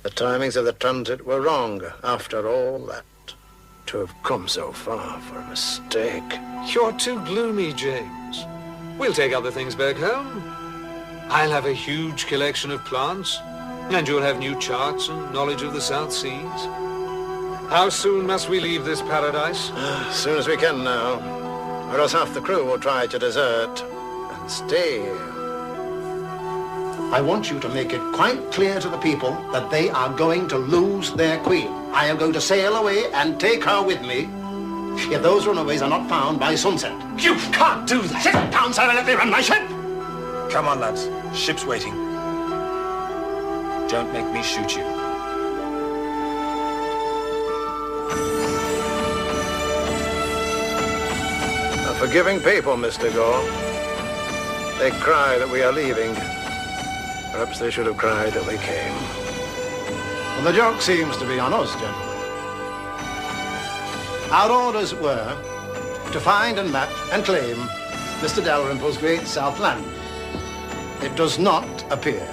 The timings of the transit were wrong. After all that, to have come so far for a mistake. You're too gloomy, James. We'll take other things back home. I'll have a huge collection of plants, and you'll have new charts and knowledge of the South Seas. How soon must we leave this paradise? As soon as we can now, or else half the crew will try to desert and stay here. I want you to make it quite clear to the people that they are going to lose their queen. I am going to sail away and take her with me if those runaways are not found by sunset. You can't do that! Sit down, sir, and let me run my ship! Come on, lads. Ship's waiting. Don't make me shoot you. A forgiving people, Mr. Gore. They cry that we are leaving. Perhaps they should have cried that we came. Well, the joke seems to be on us, gentlemen. Our orders were to find and map and claim Mr. Dalrymple's great South Land. It does not appear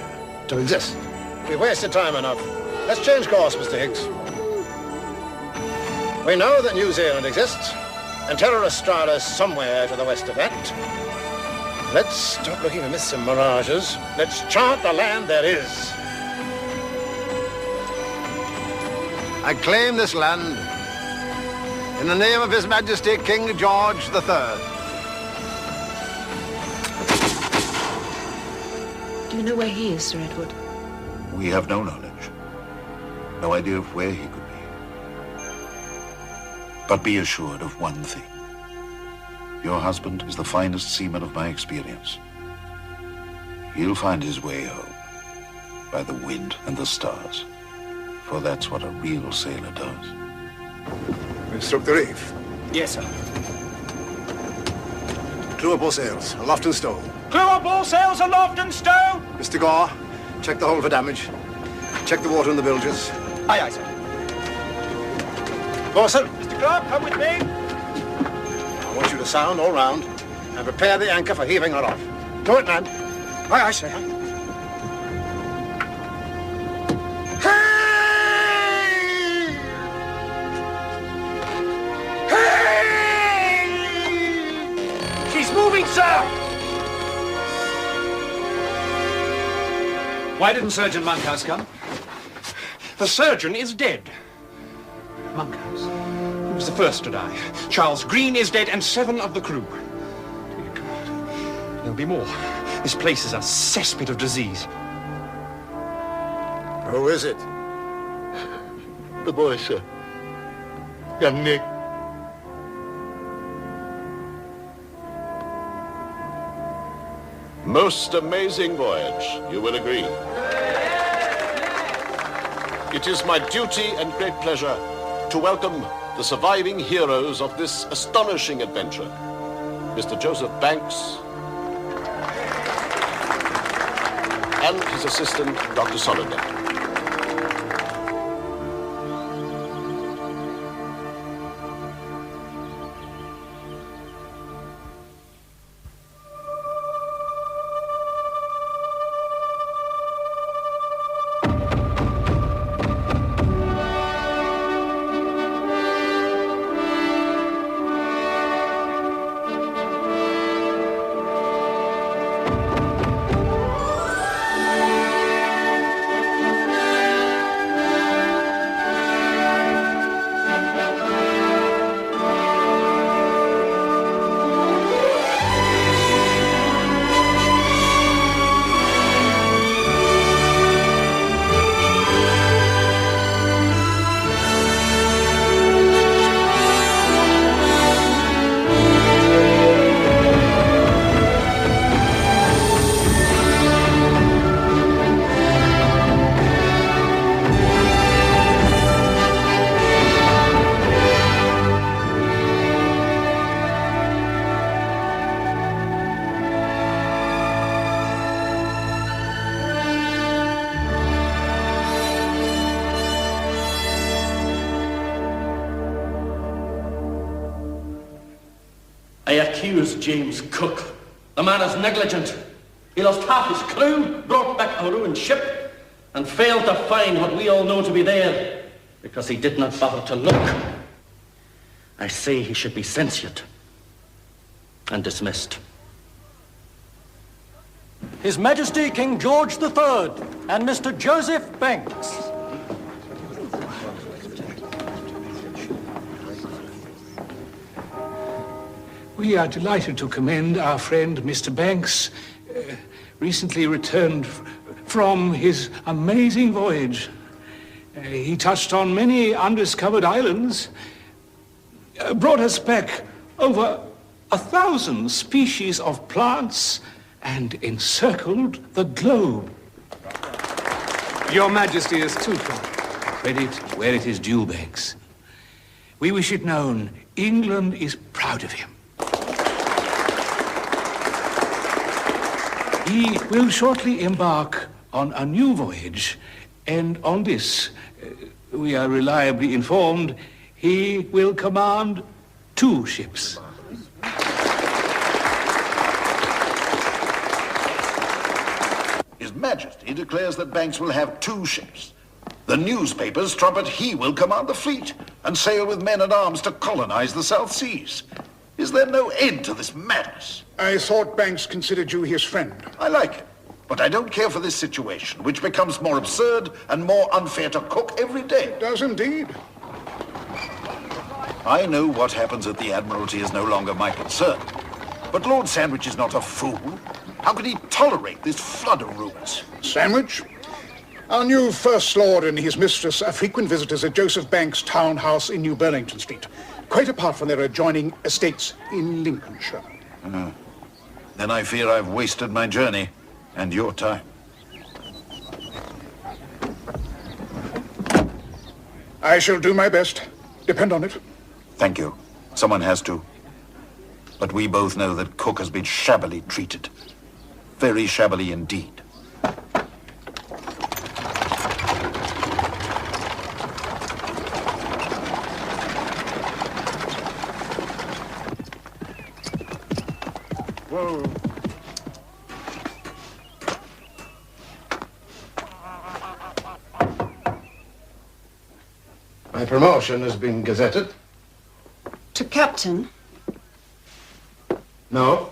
to exist. We've wasted time enough. Let's change course, Mr. Higgs. We know that New Zealand exists, and Terra Australis somewhere to the west of that. Let's stop looking for myths and mirages. Let's chart the land there is. I claim this land in the name of His Majesty King George III. Do you know where he is, Sir Edward? We have no knowledge. No idea of where he could be. But be assured of one thing. Your husband is the finest seaman of my experience. He'll find his way home by the wind and the stars. For that's what a real sailor does. We've struck the reef. Yes, sir. Crew up all sails, aloft and stow. Crew up all sails aloft and stow! Mr. Gore, check the hull for damage. Check the water in the bilges. Aye, aye, sir. Bosun, Mr. Clark, come with me. I want you to sound all round and prepare the anchor for heaving her off. Do it, man. Aye, aye, sir. She's moving, sir! Why didn't Surgeon Monkhouse come? The surgeon is dead. Monkhouse? He was the first to die. Charles Green is dead, and 7 of the crew. Dear God, there'll be more. This place is a cesspit of disease. Who is it? The boy, sir. Young Nick. Most amazing voyage, you will agree. It is my duty and great pleasure to welcome the surviving heroes of this astonishing adventure. Mr. Joseph Banks and his assistant, Dr. Soliday. I accuse James Cook. The man is negligent. He lost half his crew, brought back a ruined ship, and failed to find what we all know to be there because he did not bother to look, I say he should be censured and dismissed. His Majesty King George III and Mr. Joseph Banks. We are delighted to commend our friend Mr. Banks, recently returned from his amazing voyage. He touched on many undiscovered islands, brought us back over 1,000 species of plants, and encircled the globe. Your Majesty is too kind. Credit where it is due, Banks. We wish it known, England is proud of him. He will shortly embark on a new voyage, and on this, we are reliably informed, he will command 2 ships. His Majesty declares that Banks will have 2 ships. The newspapers trumpet he will command the fleet and sail with men at arms to colonize the South Seas. Is there no end to this madness? I thought Banks considered you his friend. I like him, but I don't care for this situation, which becomes more absurd and more unfair to Cook every day. It does indeed. I know what happens at the Admiralty is no longer my concern. But Lord Sandwich is not a fool. How could he tolerate this flood of rumors? Sandwich? Our new First Lord and his mistress are frequent visitors at Joseph Banks' townhouse in New Burlington Street, quite apart from their adjoining estates in Lincolnshire. Then I fear I've wasted my journey and your time. I shall do my best. Depend on it. Thank you. Someone has to. But we both know that Cook has been shabbily treated. Very shabbily indeed. Whoa. My promotion has been gazetted. To captain? No.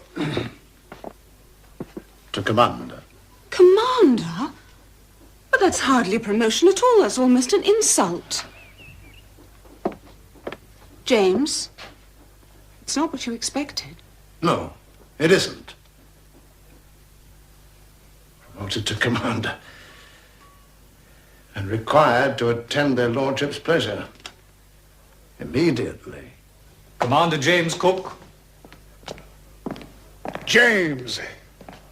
To commander. Commander? But that's hardly a promotion at all. That's almost an insult. James, it's not what you expected. No, it isn't. Promoted to commander. And required to attend their lordship's pleasure. Immediately. Commander James Cook. James!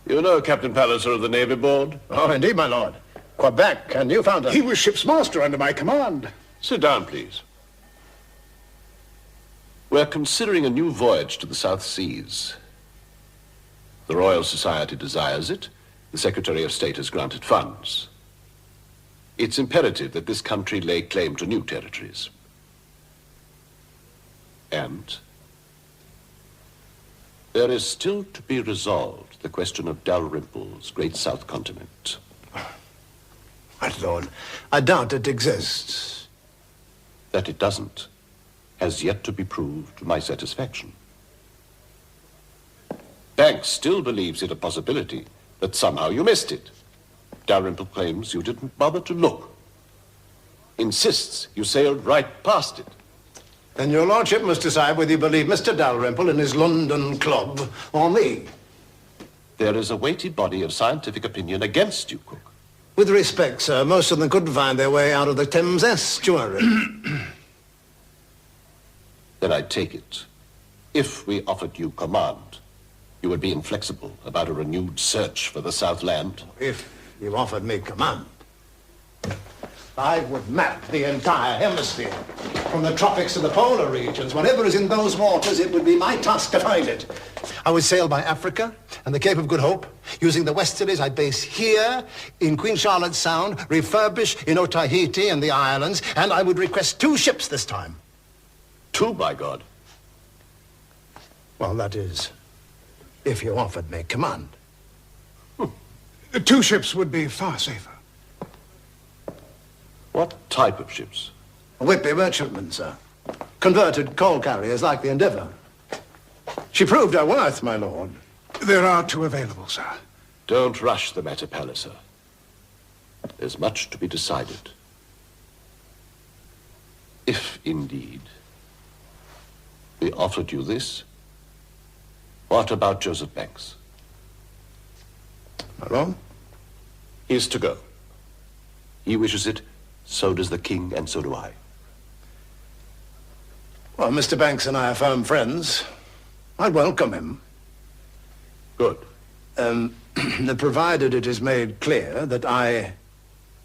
You know Captain Palliser of the Navy Board? Oh, indeed, my lord. Quebec and Newfoundland. He was ship's master under my command. Sit down, please. We're considering a new voyage to the South Seas. The Royal Society desires it. The Secretary of State has granted funds. It's imperative that this country lay claim to new territories. And there is still to be resolved the question of Dalrymple's great south continent. My lord, I doubt it exists. That it doesn't has yet to be proved to my satisfaction. Banks still believes it a possibility that somehow you missed it. Dalrymple claims you didn't bother to look. Insists you sailed right past it. Then your lordship must decide whether you believe Mr. Dalrymple and his London club or me. There is a weighty body of scientific opinion against you, Cook. With respect, sir, most of them couldn't find their way out of the Thames estuary. Then I'd take it. If we offered you command, you would be inflexible about a renewed search for the Southland. If you offered me command, I would map the entire hemisphere, from the tropics to the polar regions. Whatever is in those waters, it would be my task to find it. I would sail by Africa and the Cape of Good Hope. Using the westerlies, I'd base here in Queen Charlotte's Sound, refurbish in Otaheite and the islands, and I would request 2 ships this time. 2, by God. Well, that is, if you offered me command. 2 ships would be far safer. What type of ships? Whitby merchantmen, sir. Converted coal carriers like the Endeavour. She proved her worth, my lord. There are 2 available, sir. Don't rush the matter, Palliser. There's much to be decided. If, indeed, we offered you this, what about Joseph Banks? My lord? He is to go. He wishes it, so does the king, and so do I. Well, Mr. Banks and I are firm friends. I'd welcome him. Good. Provided it is made clear that I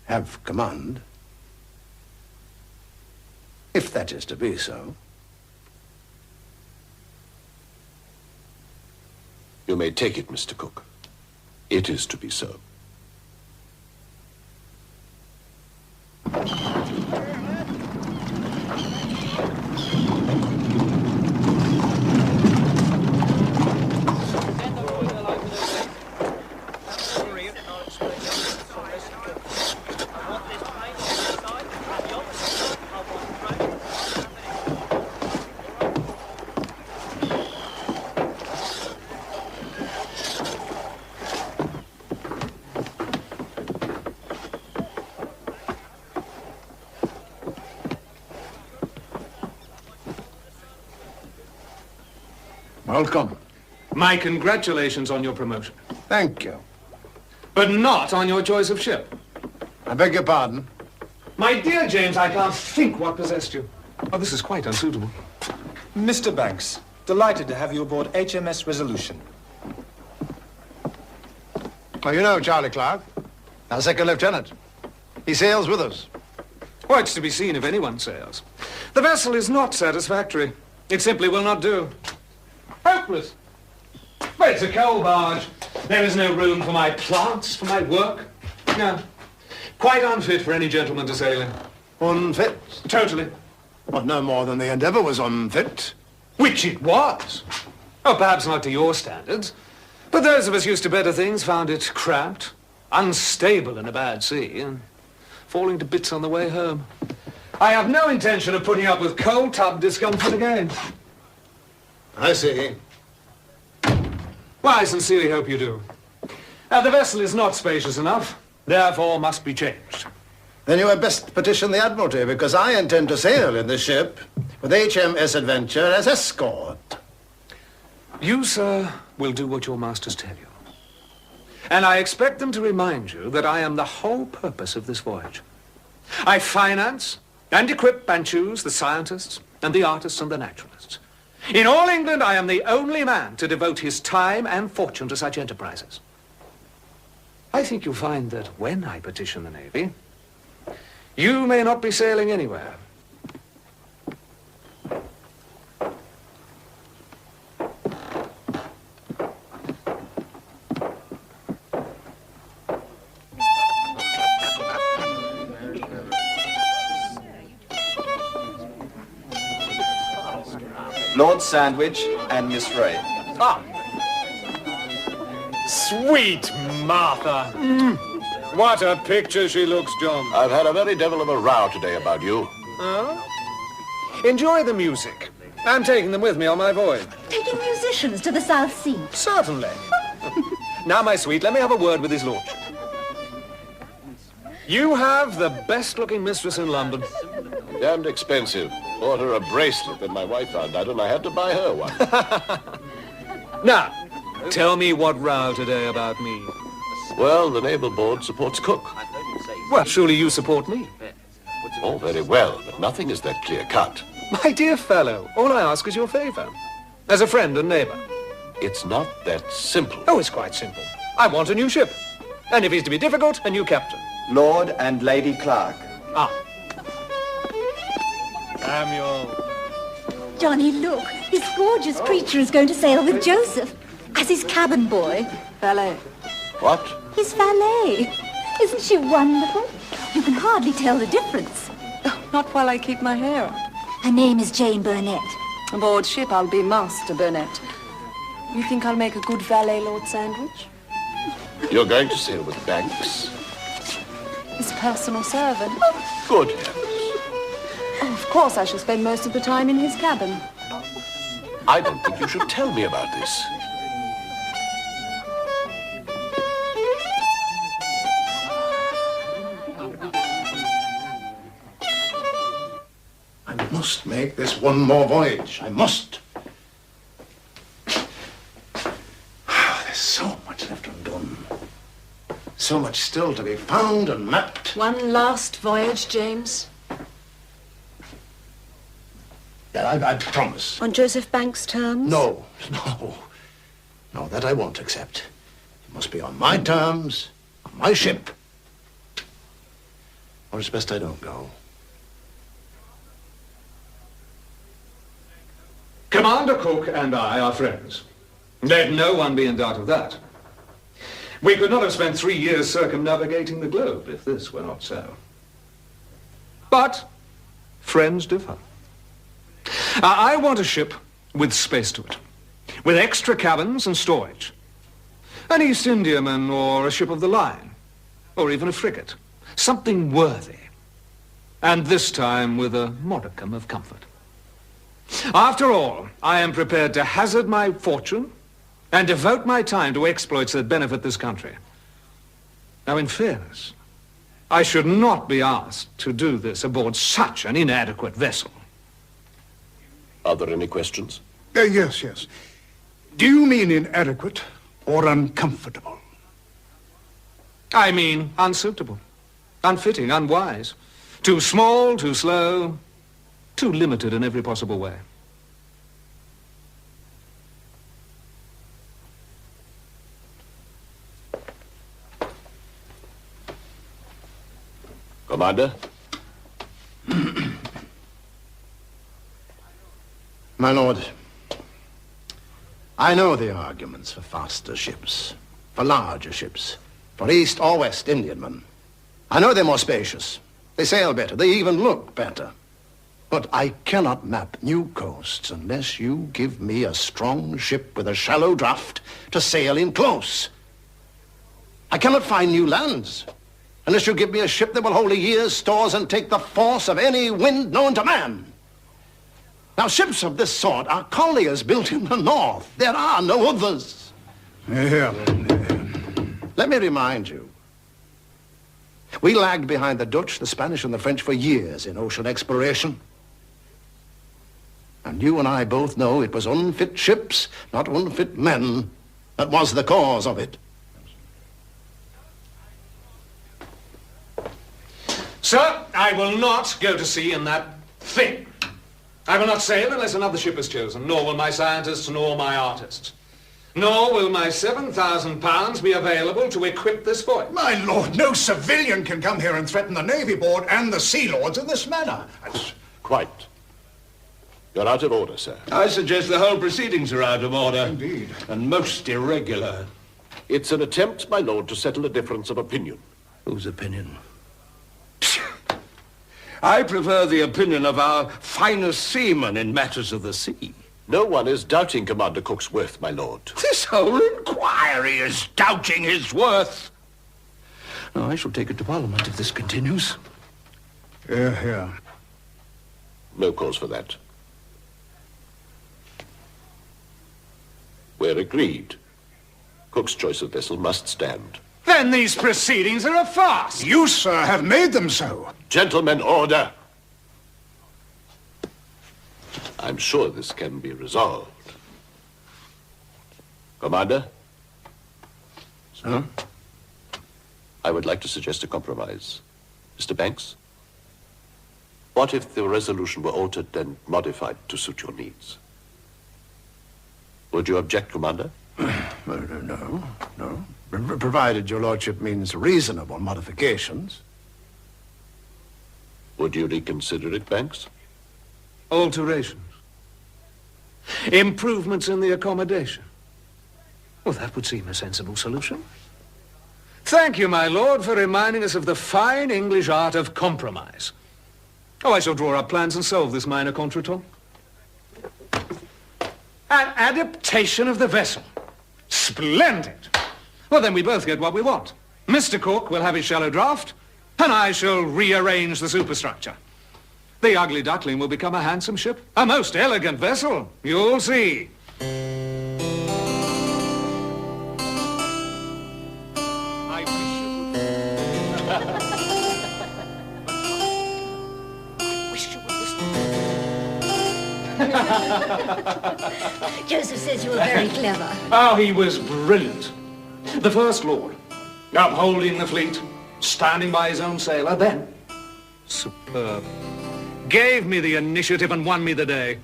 have command. If that is to be so. You may take it, Mr. Cook. It is to be so. Welcome. My congratulations on your promotion. Thank you. But not on your choice of ship. I beg your pardon. My dear James, I can't think what possessed you. Oh, this is quite unsuitable. Mr. Banks, delighted to have you aboard HMS Resolution. Well, you know Charlie Clark, our second lieutenant. He sails with us. Well, it's to be seen if anyone sails. The vessel is not satisfactory. It simply will not do. Hopeless. But it's a coal barge. There is no room for my plants, for my work. No. Quite unfit for any gentleman to sail in. Unfit? Totally. Well, no more than the Endeavour was unfit. Which it was. Oh, perhaps not to your standards. But those of us used to better things found it cramped, unstable in a bad sea, and falling to bits on the way home. I have no intention of putting up with coal tub discomfort again. I see. Well, I sincerely hope you do. The vessel is not spacious enough, therefore must be changed. Then you had best petition the Admiralty, because I intend to sail in this ship with HMS Adventure as escort. You, sir, will do what your masters tell you. And I expect them to remind you that I am the whole purpose of this voyage. I finance and equip and choose the scientists and the artists and the naturalists. In all England, I am the only man to devote his time and fortune to such enterprises. I think you'll find that when I petition the Navy, you may not be sailing anywhere. Lord Sandwich and Miss Ray. Ah. Sweet Martha. What a picture she looks, John. I've had a very devil of a row today about you. Oh? Enjoy the music. I'm taking them with me on my voyage. Taking musicians to the South Sea? Certainly. Now, my sweet, let me have a word with his lordship. You have the best-looking mistress in London. Damned expensive. Bought her a bracelet, then my wife found out and I had to buy her one. Now, tell me what row today about me. Well, the Naval Board supports Cook. Well, surely you support me. Oh, very well, but nothing is that clear-cut. My dear fellow, all I ask is your favor. As a friend and neighbor. It's not that simple. Oh, it's quite simple. I want a new ship. And if he's to be difficult, a new captain. Lord and Lady Clark. Ah. Samuel. Johnny, look. This gorgeous creature is going to sail with Joseph as his cabin boy. Valet. What? His valet. Isn't she wonderful? You can hardly tell the difference. Oh, not while I keep my hair up. Her name is Jane Burnett. Aboard ship, I'll be Master Burnett. You think I'll make a good valet, Lord Sandwich? You're going to sail with Banks? It's personal servant. Good heavens. Oh, of course, I shall spend most of the time in his cabin. I don't think you should tell me about this. I must make this one more voyage. I must. There's so much left undone. So much still to be found and mapped. One last voyage, James. Yeah, I promise. On Joseph Banks' terms? No, that I won't accept. It must be on my terms, on my ship. Or it's best I don't go. Commander Cook and I are friends. Let no one be in doubt of that. We could not have spent 3 years circumnavigating the globe if this were not so. But friends differ. I want a ship with space to it, with extra cabins and storage. An East Indiaman or a ship of the line, or even a frigate. Something worthy. And this time with a modicum of comfort. After all, I am prepared to hazard my fortune and devote my time to exploits that benefit this country. Now, in fairness, I should not be asked to do this aboard such an inadequate vessel. Are there any questions? Yes. Do you mean inadequate or uncomfortable? I mean unsuitable, unfitting, unwise. Too small, too slow, too limited in every possible way. Commander? My lord, I know the arguments for faster ships, for larger ships, for East or West Indiamen. I know they're more spacious. They sail better. They even look better. But I cannot map new coasts unless you give me a strong ship with a shallow draft to sail in close. I cannot find new lands unless you give me a ship that will hold a year's stores and take the force of any wind known to man. Now, ships of this sort are colliers built in the north. There are no others. Yeah. Let me remind you, we lagged behind the Dutch, the Spanish, and the French for years in ocean exploration. And you and I both know it was unfit ships, not unfit men, that was the cause of it. Sir, I will not go to sea in that thing. I will not sail unless another ship is chosen, nor will my scientists, nor my artists. Nor will my £7,000 be available to equip this voyage. My lord, no civilian can come here and threaten the Navy Board and the Sea Lords in this manner. Quite. You're out of order, sir. I suggest the whole proceedings are out of order. Indeed. And most irregular. It's an attempt, my lord, to settle a difference of opinion. Whose opinion? I prefer the opinion of our finest seamen in matters of the sea. No one is doubting Commander Cook's worth, my lord. This whole inquiry is doubting his worth. Now, I shall take it to Parliament if this continues. Yeah. No cause for that. We're agreed. Cook's choice of vessel must stand. Then these proceedings are a farce. You, sir, have made them so. Gentlemen, order. I'm sure this can be resolved. Commander? Sir? I would like to suggest a compromise. Mr. Banks? What if the resolution were altered and modified to suit your needs? Would you object, Commander? No. Provided your lordship means reasonable modifications. Would you reconsider it, Banks? Alterations. Improvements in the accommodation. Well, that would seem a sensible solution. Thank you, my lord, for reminding us of the fine English art of compromise. Oh, I shall draw up plans and solve this minor contretemps. An adaptation of the vessel. Splendid. Well, then we both get what we want. Mr. Cook will have his shallow draft, and I shall rearrange the superstructure. The Ugly Duckling will become a handsome ship, a most elegant vessel. You'll see. Joseph says you were very clever. Oh, he was brilliant. The First Lord, upholding the fleet, standing by his own sailor, then superb. Gave me the initiative and won me the day.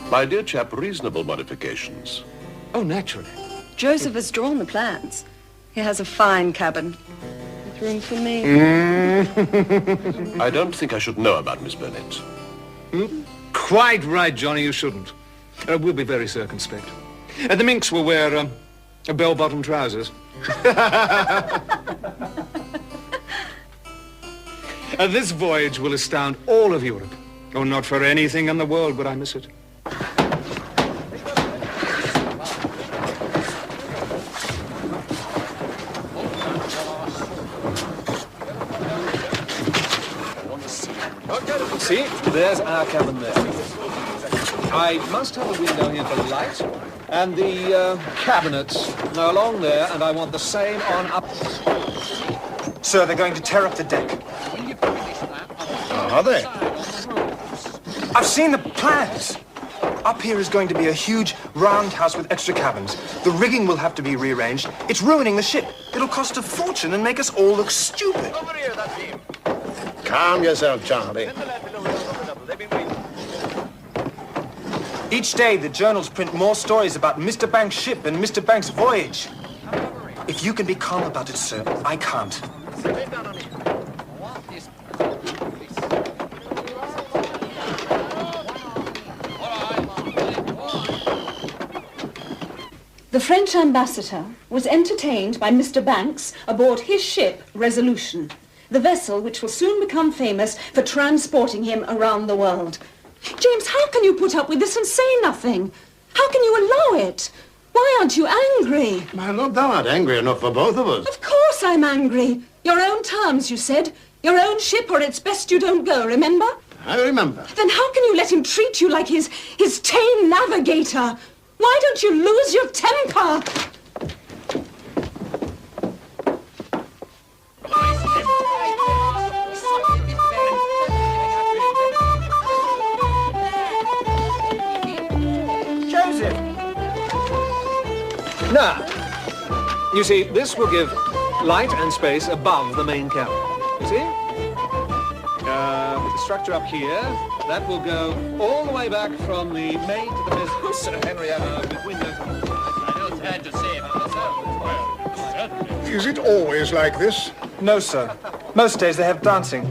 My dear chap, reasonable modifications. Oh, naturally. Joseph has drawn the plans. He has a fine cabin. With room for me. I don't think I should know about Miss Burnett. Quite right, Johnny, you shouldn't. We'll be very circumspect. The minx will wear bell-bottom trousers. This voyage will astound all of Europe. Oh, not for anything in the world would I miss it. See, there's our cabin there. I must have a window here for light, and the cabinets are along there, and I want the same on up. Sir, they're going to tear up the deck. Are they? I've seen the plans. Up here is going to be a huge roundhouse with extra cabins. The rigging will have to be rearranged. It's ruining the ship. It'll cost a fortune and make us all look stupid. Over here, that team. Calm yourself, Charlie. Each day, the journals print more stories about Mr. Banks' ship and Mr. Banks' voyage. If you can be calm about it, sir, I can't. The French ambassador was entertained by Mr. Banks aboard his ship, Resolution, the vessel which will soon become famous for transporting him around the world. James, how can you put up with this and say nothing? How can you allow it? Why aren't you angry? My lord, thou art angry enough for both of us. Of course I'm angry. Your own terms, you said. Your own ship, or it's best you don't go, remember? I remember. Then how can you let him treat you like his tame navigator? Why don't you lose your temper? Joseph! Now, you see, this will give light and space above the main cabin. You see? With the structure up here, that will go all the way back from the main to the mizzen. Sir Henry, with windows. I don't had to say it myself. Is it always like this? No, sir. Most days they have dancing.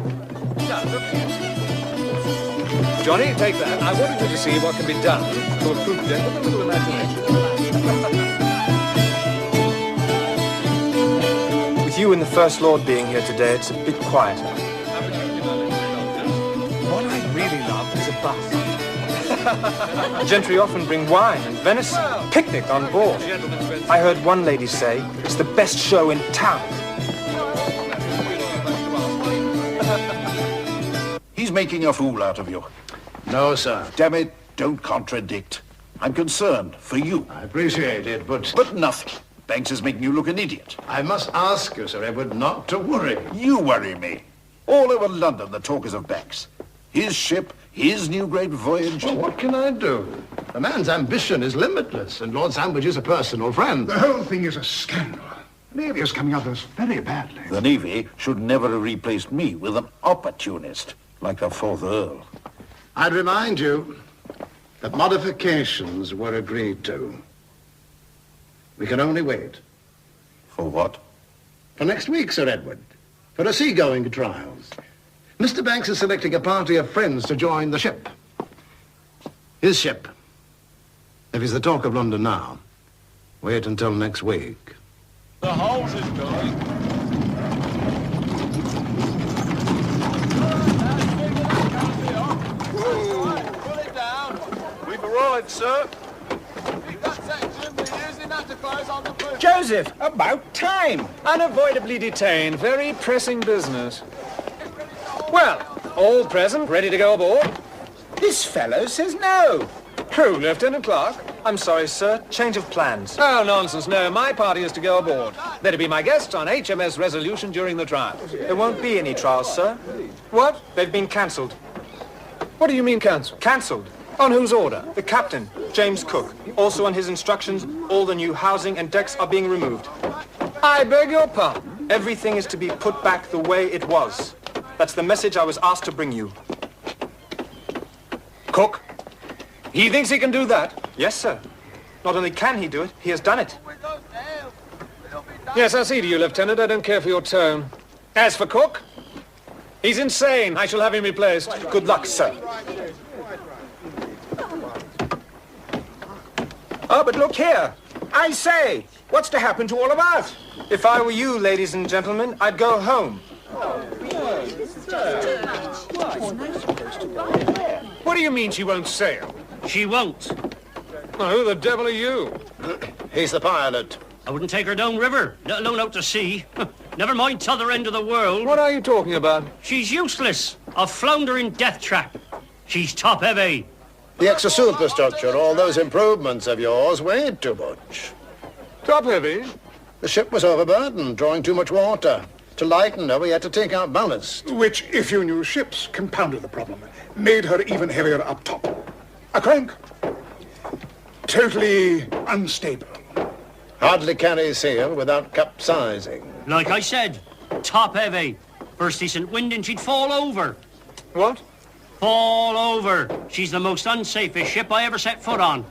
Johnny, take that. I wanted you to see what can be done to a poop deck with a little imagination. With you and the First Lord being here today, it's a bit quieter. What I really love is a bus. The gentry often bring wine and venison, picnic on board. I heard one lady say it's the best show in town. He's making a fool out of you. No, sir. Damn it, don't contradict. I'm concerned for you. I appreciate it, but... But nothing. Banks is making you look an idiot. I must ask you, Sir Edward, not to worry. You worry me. All over London, the talk is of Banks. His ship, his new great voyage. Well, what can I do? The man's ambition is limitless, and Lord Sandwich is a personal friend. The whole thing is a scandal. The Navy is coming up as very badly. The Navy should never have replaced me with an opportunist like the 4th Earl. I'd remind you that modifications were agreed to. We can only wait. For what? For next week, Sir Edward. For a seagoing trials. Mr. Banks is selecting a party of friends to join the ship. His ship. If he's the talk of London now, wait until next week. The hose is going. Pull it down. We've arrived, sir. We've got section. We're using that to close on the poop. Joseph! Joseph, about time. Unavoidably detained. Very pressing business. Well, all present, ready to go aboard? This fellow says no. Who, Lieutenant Clark? I'm sorry, sir. Change of plans. Oh, nonsense. No, my party is to go aboard. They're to be my guests on HMS Resolution during the trial. There won't be any trials, sir. What? They've been cancelled. What do you mean cancelled? Cancelled. On whose order? The captain, James Cook. Also on his instructions, all the new housing and decks are being removed. I beg your pardon? Everything is to be put back the way it was. That's the message I was asked to bring you. Cook? He thinks he can do that? Yes, sir. Not only can he do it, he has done it. Yes, I see to you, Lieutenant. I don't care for your tone. As for Cook, he's insane. I shall have him replaced. Good luck, sir. Oh, but look here. I say, what's to happen to all of us? If I were you, ladies and gentlemen, I'd go home. What do you mean she won't sail? She won't. Well, who the devil are you? He's the pilot. I wouldn't take her down river, let alone out to sea. Never mind t'other end of the world. What are you talking about? She's useless. A floundering death trap. She's top heavy. The extra superstructure, all those improvements of yours, weighed too much. Top heavy? The ship was overburdened, drawing too much water. To lighten her, we had to take out ballast. Which, if you knew ships, compounded the problem. Made her even heavier up top. A crank. Totally unstable. Hardly carry sail without capsizing. Like I said, top heavy. First decent wind and she'd fall over. What? Fall over. She's the most unsafest ship I ever set foot on.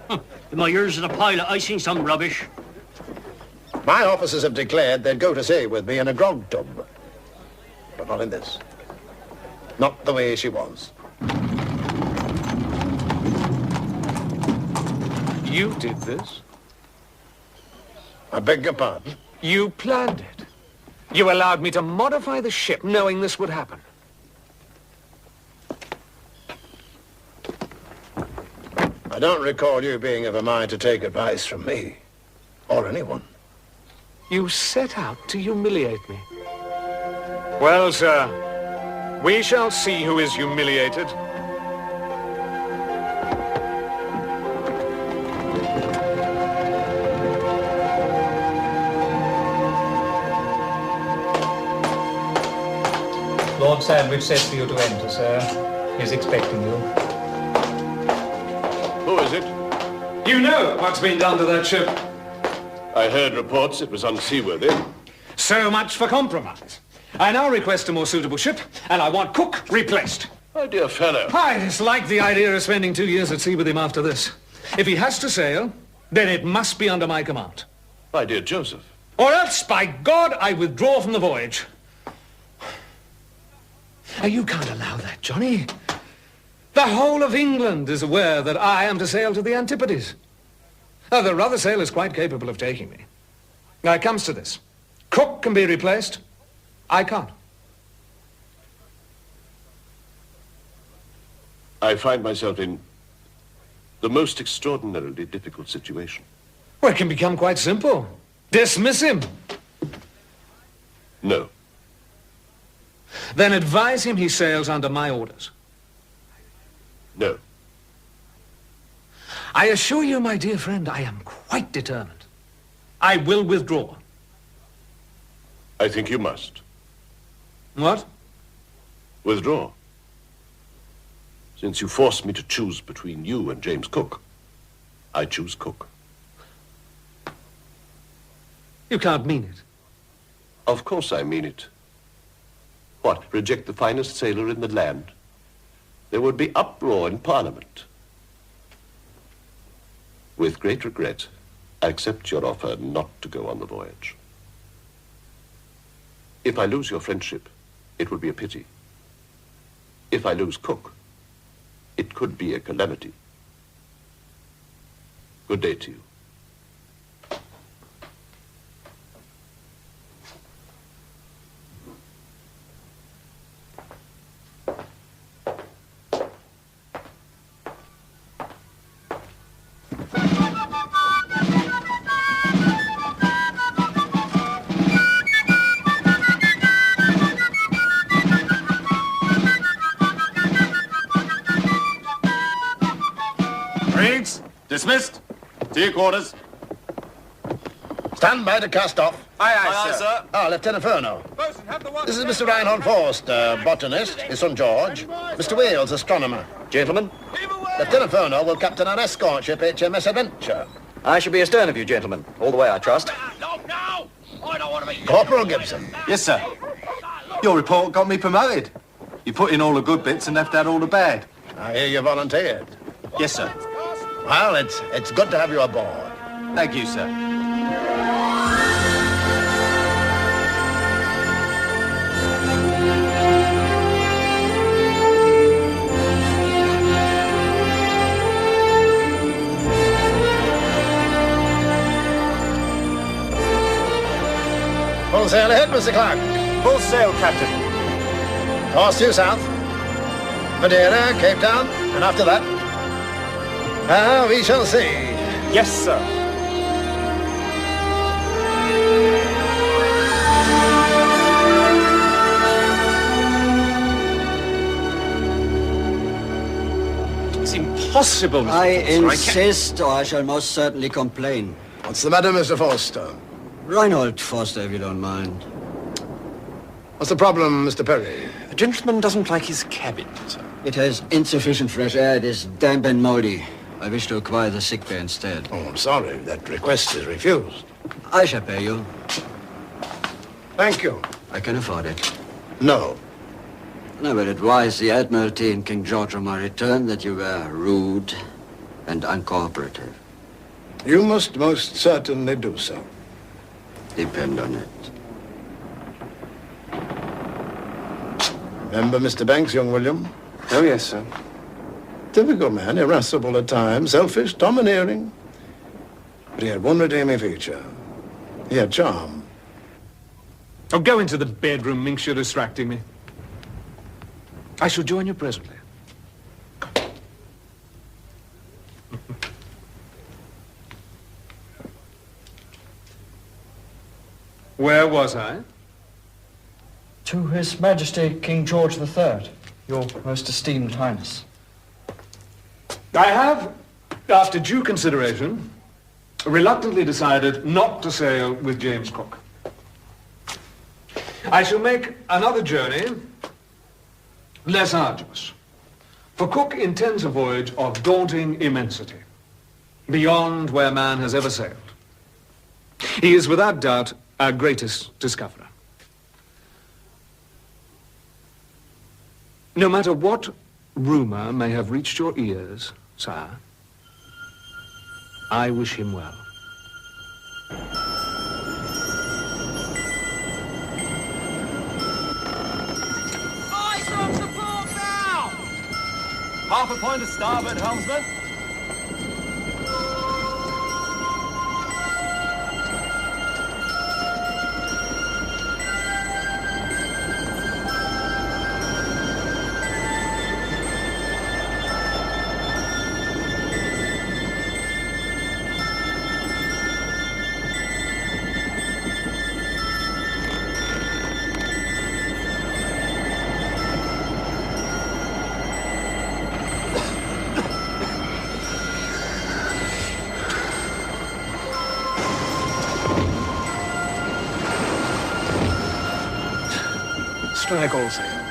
In my years as a pilot, I seen some rubbish. My officers have declared they'd go to sea with me in a grog tub. But not in this. Not the way she was. You did this? I beg your pardon? You planned it. You allowed me to modify the ship knowing this would happen. I don't recall you being of a mind to take advice from me. Or anyone. You set out to humiliate me. Well, sir, we shall see who is humiliated. Lord Sandwich says for you to enter, sir. He's expecting you. Who is it? You know what's been done to that ship. I heard reports it was unseaworthy. So much for compromise. I now request a more suitable ship, and I want Cook replaced. My dear fellow. I dislike the idea of spending 2 years at sea with him after this. If he has to sail, then it must be under my command. My dear Joseph. Or else, by God, I withdraw from the voyage. Now, you can't allow that, Johnny. The whole of England is aware that I am to sail to the Antipodes. The Rother sail is quite capable of taking me. Now, it comes to this. Cook can be replaced. I can't. I find myself in the most extraordinarily difficult situation. Well, it can become quite simple. Dismiss him. No. Then advise him he sails under my orders. No. I assure you, my dear friend, I am quite determined. I will withdraw. I think you must. What? Withdraw. Since you forced me to choose between you and James Cook, I choose Cook. You can't mean it. Of course I mean it. What, reject the finest sailor in the land? There would be uproar in Parliament. With great regret, I accept your offer not to go on the voyage. If I lose your friendship, it would be a pity. If I lose Cook, it could be a calamity. Good day to you. Dismissed. To your quarters. Stand by to cast off. Aye, sir. Ah, Lieutenant Furneaux. This is Mr. Reinhold Forster, botanist, his son George. Mr. Wales, astronomer. Gentlemen, Lieutenant Furneaux will captain our escort ship, HMS Adventure. I shall be astern of you, gentlemen. All the way, I trust. Corporal Gibson. Yes, sir. Your report got me promoted. You put in all the good bits and left out all the bad. I hear you volunteered. Yes, sir. Well, it's good to have you aboard. Thank you, sir. Full sail ahead, Mr. Clark. Full sail, Captain. Course due south. Madeira, Cape Town, and after that? We shall see. Yes, sir. It's impossible, Mr. I Forster. insist, or I shall most certainly complain. What's the matter, Mr. Forster? Reinhold Forster, if you don't mind. What's the problem, Mr. Perry? The gentleman doesn't like his cabin, sir. It has insufficient fresh air. It is damp and mouldy. I wish to acquire the sick bay instead. Oh, I'm sorry. That request is refused. I shall pay you. Thank you. I can afford it. No. And I will advise the Admiralty and King George on my return that you were rude and uncooperative. You must most certainly do so. Depend on it. Remember Mr. Banks, young William? Oh, yes, sir. Typical man, irascible at times, selfish, domineering. But he had one redeeming feature. He had charm. Oh, go into the bedroom, Minx, you're distracting me. I shall join you presently. Where was I? To His Majesty King George III, your most esteemed highness. I have, after due consideration, reluctantly decided not to sail with James Cook. I shall make another journey less arduous. For Cook intends a voyage of daunting immensity, beyond where man has ever sailed. He is without doubt our greatest discoverer. No matter what rumor may have reached your ears, sire, I wish him well. Eyes off the port now! Half a point to starboard, helmsman. Strike all sail.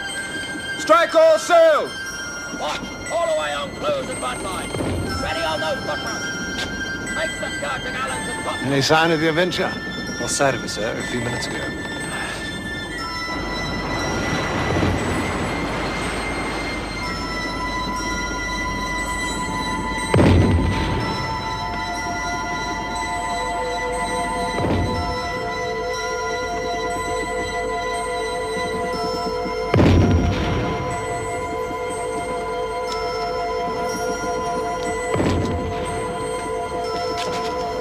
Strike all sail! Watch, all away on close and butt line. Ready on those footmarks. Make the charging gallants and top. Any sign of the Adventure? Lost sight of her, sir, a few minutes ago.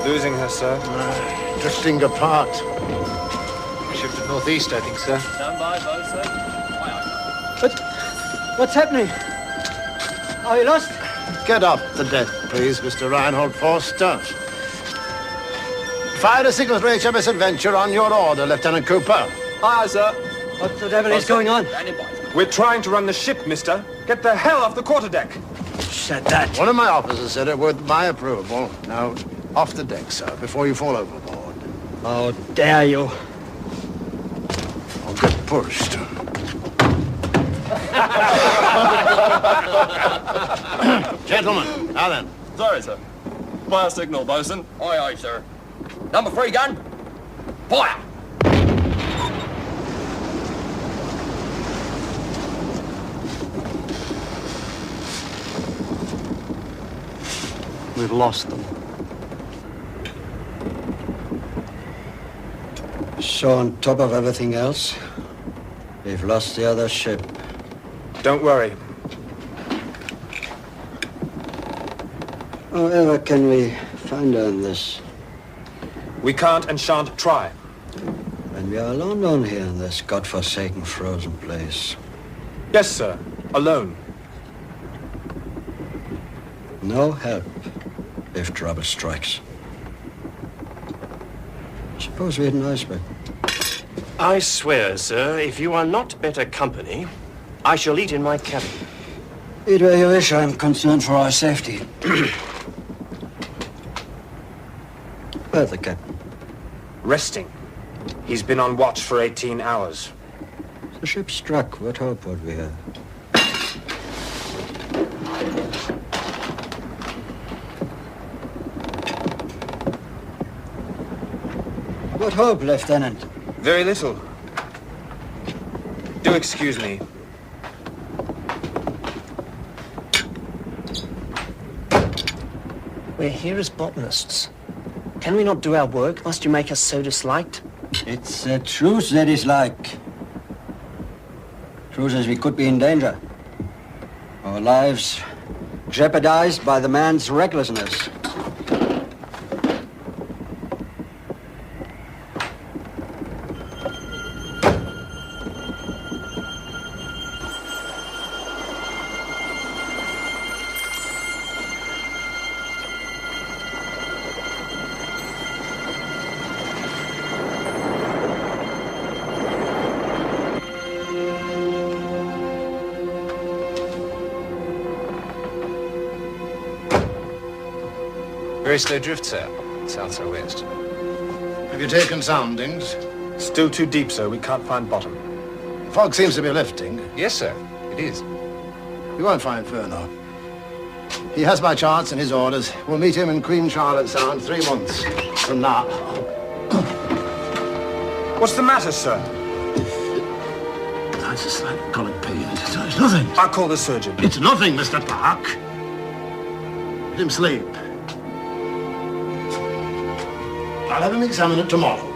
Losing her, sir. Drifting apart. Shifted northeast, I think, sir. Stand by, boatswain. What's happening? Are we lost? Get up the deck, please, Mr. Reinhold Forster. Fire a signal for HMS Adventure on your order, Lieutenant Cooper. Aye, sir. What the devil is going on? We're trying to run the ship, mister. Get the hell off the quarterdeck. said that? One of my officers said it with my approval. Now, off the deck, sir, before you fall overboard. How dare you? I'll get pushed. Gentlemen, now then. Sorry, sir. Fire signal, bosun. Aye, aye, sir. Number 3 gun. Fire! We've lost them. So on top of everything else, we've lost the other ship. Don't worry. However can we find her in this? We can't and shan't try. And we are alone down here in this godforsaken frozen place. Yes, sir. Alone. No help if trouble strikes. Suppose we hit an iceberg. I swear, sir, if you are not better company, I shall eat in my cabin. Eat where you wish. I'm concerned for our safety. Where's the captain? Resting. He's been on watch for 18 hours. The ship struck. What hope would we have? What hope, Lieutenant? Very little. Do excuse me. We're here as botanists. Can we not do our work? Must you make us so disliked? It's the truth that is like. Truth is we could be in danger. Our lives jeopardized by the man's recklessness. Very slow drift, sir. South-southwest. Have you taken soundings? Still too deep, sir. We can't find bottom. Fog seems to be lifting. Yes, sir. It is. You won't find Furneaux. He has my charts and his orders. We'll meet him in Queen Charlotte Sound 3 months from now. What's the matter, sir? That's a slight colic pain. It's nothing. I'll call the surgeon. It's nothing, Mr. Park. Let him sleep. I'll have him examine it tomorrow.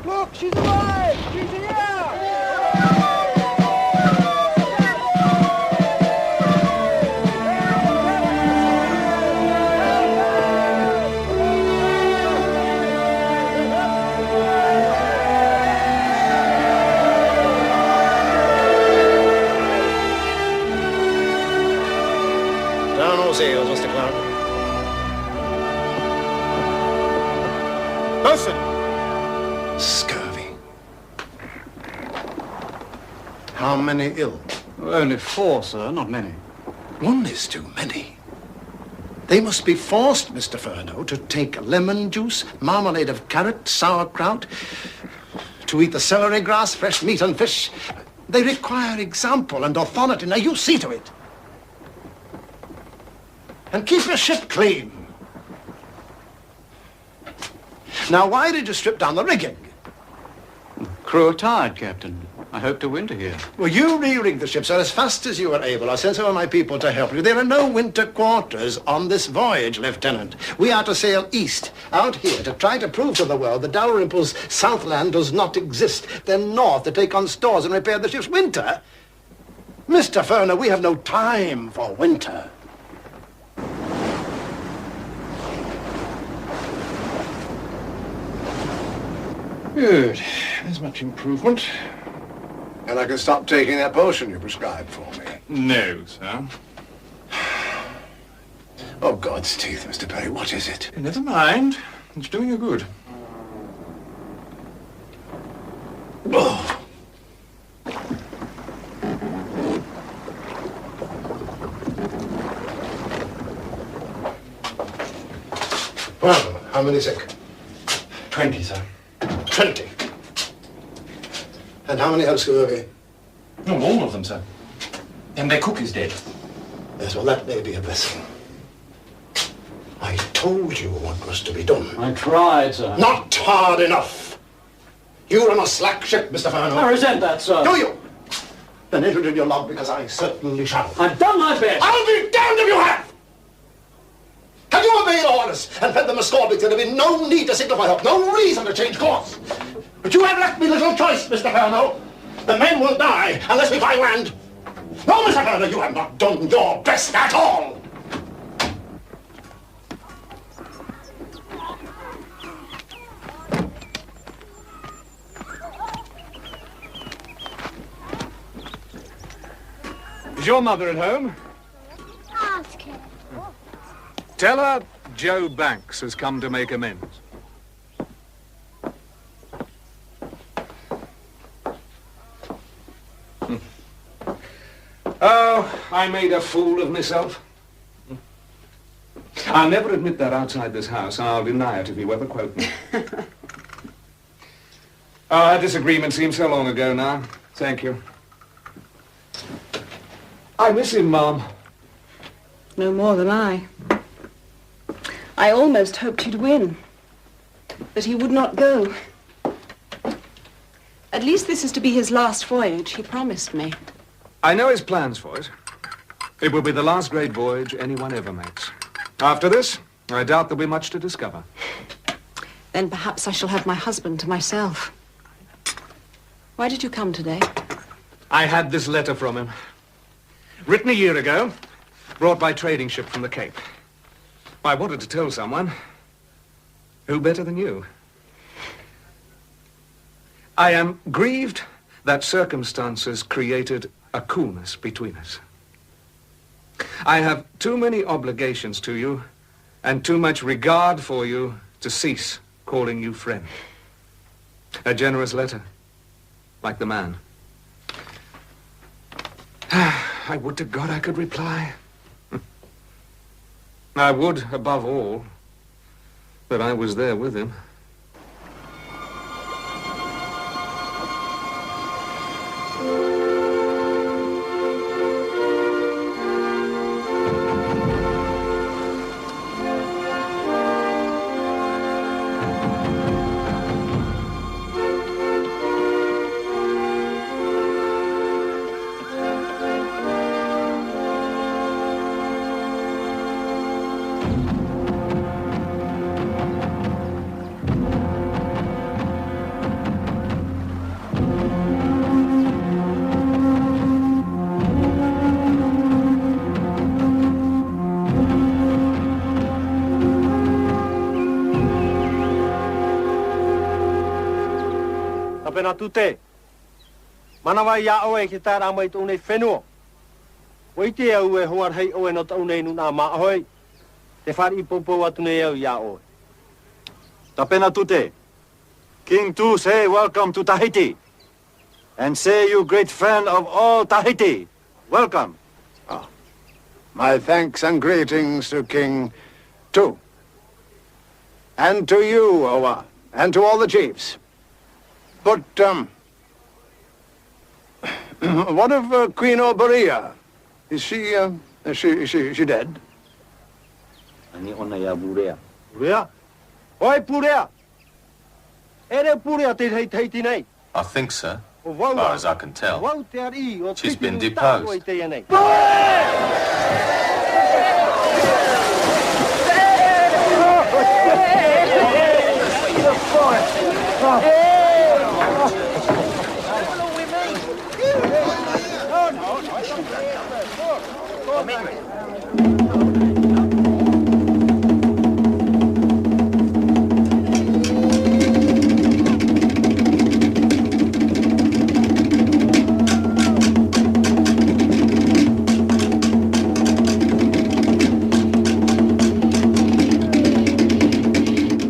Look, she's alive! She's here! Down all sails, Mr. Clark. Bosun! Scurvy. How many ill? Only 4, sir, not many. 1 is too many. They must be forced, Mr. Furneaux, to take lemon juice, marmalade of carrot, sauerkraut, to eat the celery grass, fresh meat and fish. They require example and authority. Now, you see to it. And keep your ship clean. Now, why did you strip down the rigging? Crew are tired, Captain. I hope to winter here. Well, you re-rig the ship, sir, as fast as you are able. I sent some of my people to help you. There are no winter quarters on this voyage, Lieutenant. We are to sail east, out here, to try to prove to the world that Dalrymple's Southland does not exist. Then north to take on stores and repair the ship's winter. Mr. Ferner, we have no time for winter. Good. There's much improvement. And I can stop taking that potion you prescribed for me. No, sir. Oh, God's teeth, Mr. Perry, what is it? Never mind. It's doing you good. Oh. Well, how many sick? 20, sir. 20. And how many have scurvy? Not all of them, sir. And their cook is dead. Yes, well, that may be a blessing. I told you what was to be done. I tried, sir. Not hard enough. You run a slack ship, Mr. Farnham. I resent that, sir. Do you? Then enter it in your log, because I certainly shall. I've done my best. I'll be damned if you have! Had you obeyed orders and fed them ascorbic, there'd have been no need to signify help, no reason to change course. But you have left me little choice, Mr. Farnham. The men will die unless we find land. No, Mr. Farnham, you have not done your best at all. Is your mother at home? Ask her. Tell her Joe Banks has come to make amends. Oh, I made a fool of myself. I'll never admit that outside this house, and I'll deny it if you ever quote me. Our disagreement seems so long ago now. Thank you. I miss him, Mom. No more than I. I almost hoped you'd win. That he would not go. At least this is to be his last voyage, he promised me. I know his plans for it. It will be the last great voyage anyone ever makes. After this, I doubt there'll be much to discover. Then perhaps I shall have my husband to myself. Why did you come today? I had this letter from him. Written a year ago, brought by trading ship from the Cape. I wanted to tell someone. Who better than you? I am grieved that circumstances created a coolness between us. I have too many obligations to you and too much regard for you to cease calling you friend. A generous letter, like the man. I would to God I could reply. I would, above all, that I was there with him. Pena tute. Manawa ya oe ki tā rā mai tōnei whenua. Waite au e hoar hei oe no tōnei nu nā maa hoi. Te whari popo atu nei au ya oe. Tapena tute. King Tu say welcome to Tahiti. And say you great friend of all Tahiti. Welcome. My thanks and greetings to King Tu. And to you, Owa, and to all the chiefs. But, What of Queen Oberea? Is she dead? Purea? Oi, Purea! Ere Purea te hei nei. I think so, as far as I can tell. She's been deposed.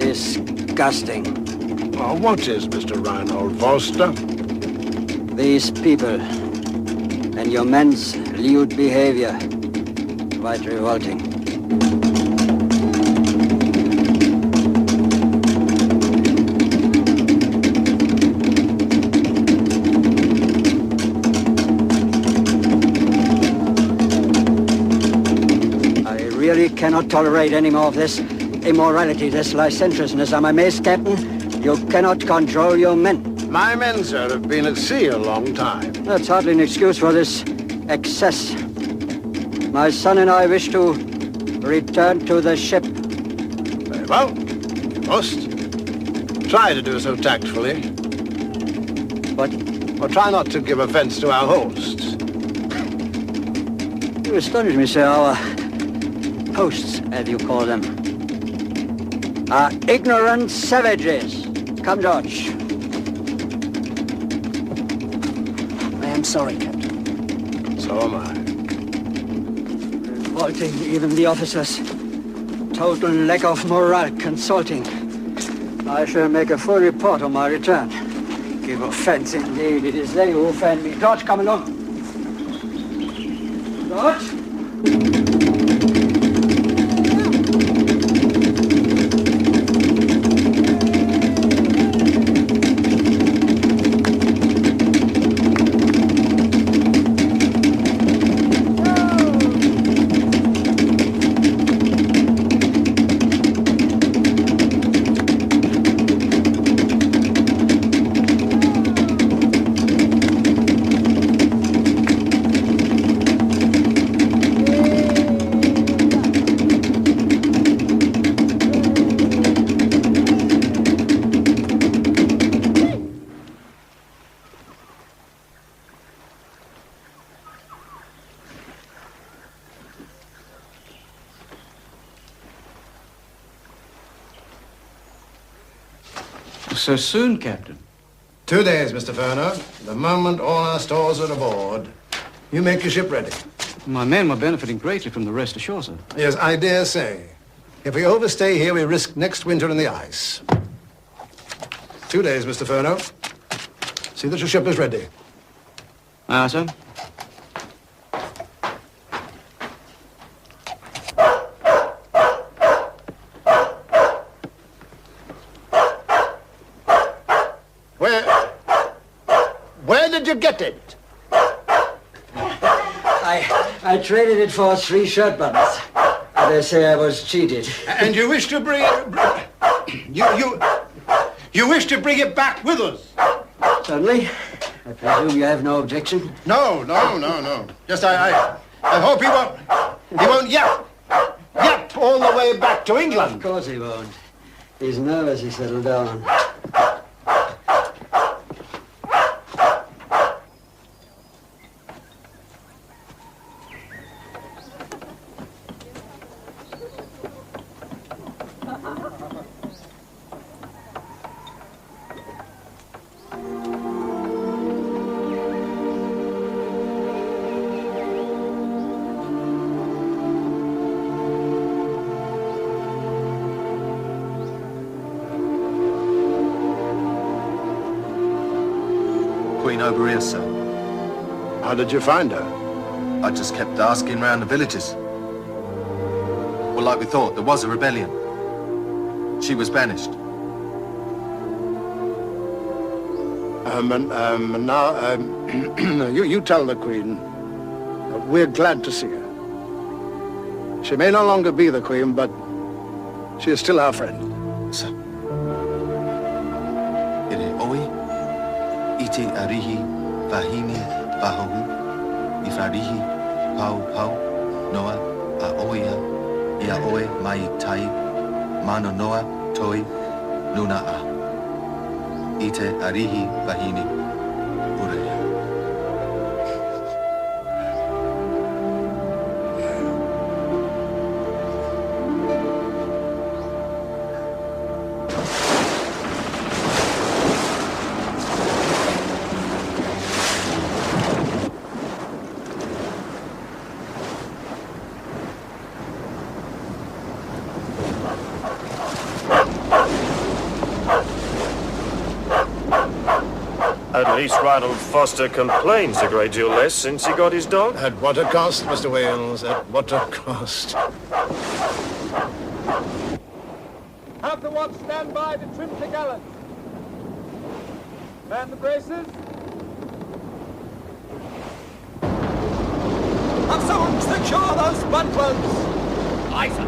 Disgusting. Oh, what is, Mr. Reinhold Foster? These people and your men's lewd behavior. Quite revolting. I really cannot tolerate any more of this immorality, this licentiousness. I'm amazed, Captain. You cannot control your men. My men, sir, have been at sea a long time. That's hardly an excuse for this excess. My son and I wish to return to the ship. Very well. You must. Try to do so tactfully. But... Or try not to give offense to our hosts. You astonish me, sir. Our hosts, as you call them, are ignorant savages. Come, George. I am sorry, Captain. So am I. Revolting, even the officers. Total lack of morale, consulting. I shall make a full report on my return. Give offense, indeed. It is they who offend me. George, come along. George? So soon, Captain? 2 days, Mr. Ferner. The moment all our stores are aboard, you make your ship ready. My men were benefiting greatly from the rest ashore, sir. Yes, I dare say. If we overstay here, we risk next winter in the ice. 2 days, Mr. Ferner. See that your ship is ready. Aye, sir. Where did you get it? I traded it for 3 shirt buttons. They say I was cheated. And you wish to bring it... You wish to bring it back with us? Certainly. I presume you have no objection? No. Just I hope he won't yap all the way back to England. Of course he won't. He's nervous, he settled down. Queen Oberea, sir. How did you find her? I just kept asking round the villages. Well, like we thought, there was a rebellion. She was banished. Now, you tell the Queen that we're glad to see her. She may no longer be the Queen, but she is still our friend. Sir. Ere oi, ite arihi, vahini, vahohu, ifrarihi, pau, noa, a oia, ia oe, mai tai, mano noa, toi, nuna a. Ite arihi, vahini, urea. At least Ronald Foster complains a great deal less since he got his dog. At what a cost, Mr. Wales, at what a cost. Have the watch stand by to trim the gallant. Man the braces. Have someone secure those buntwells. Aye, sir.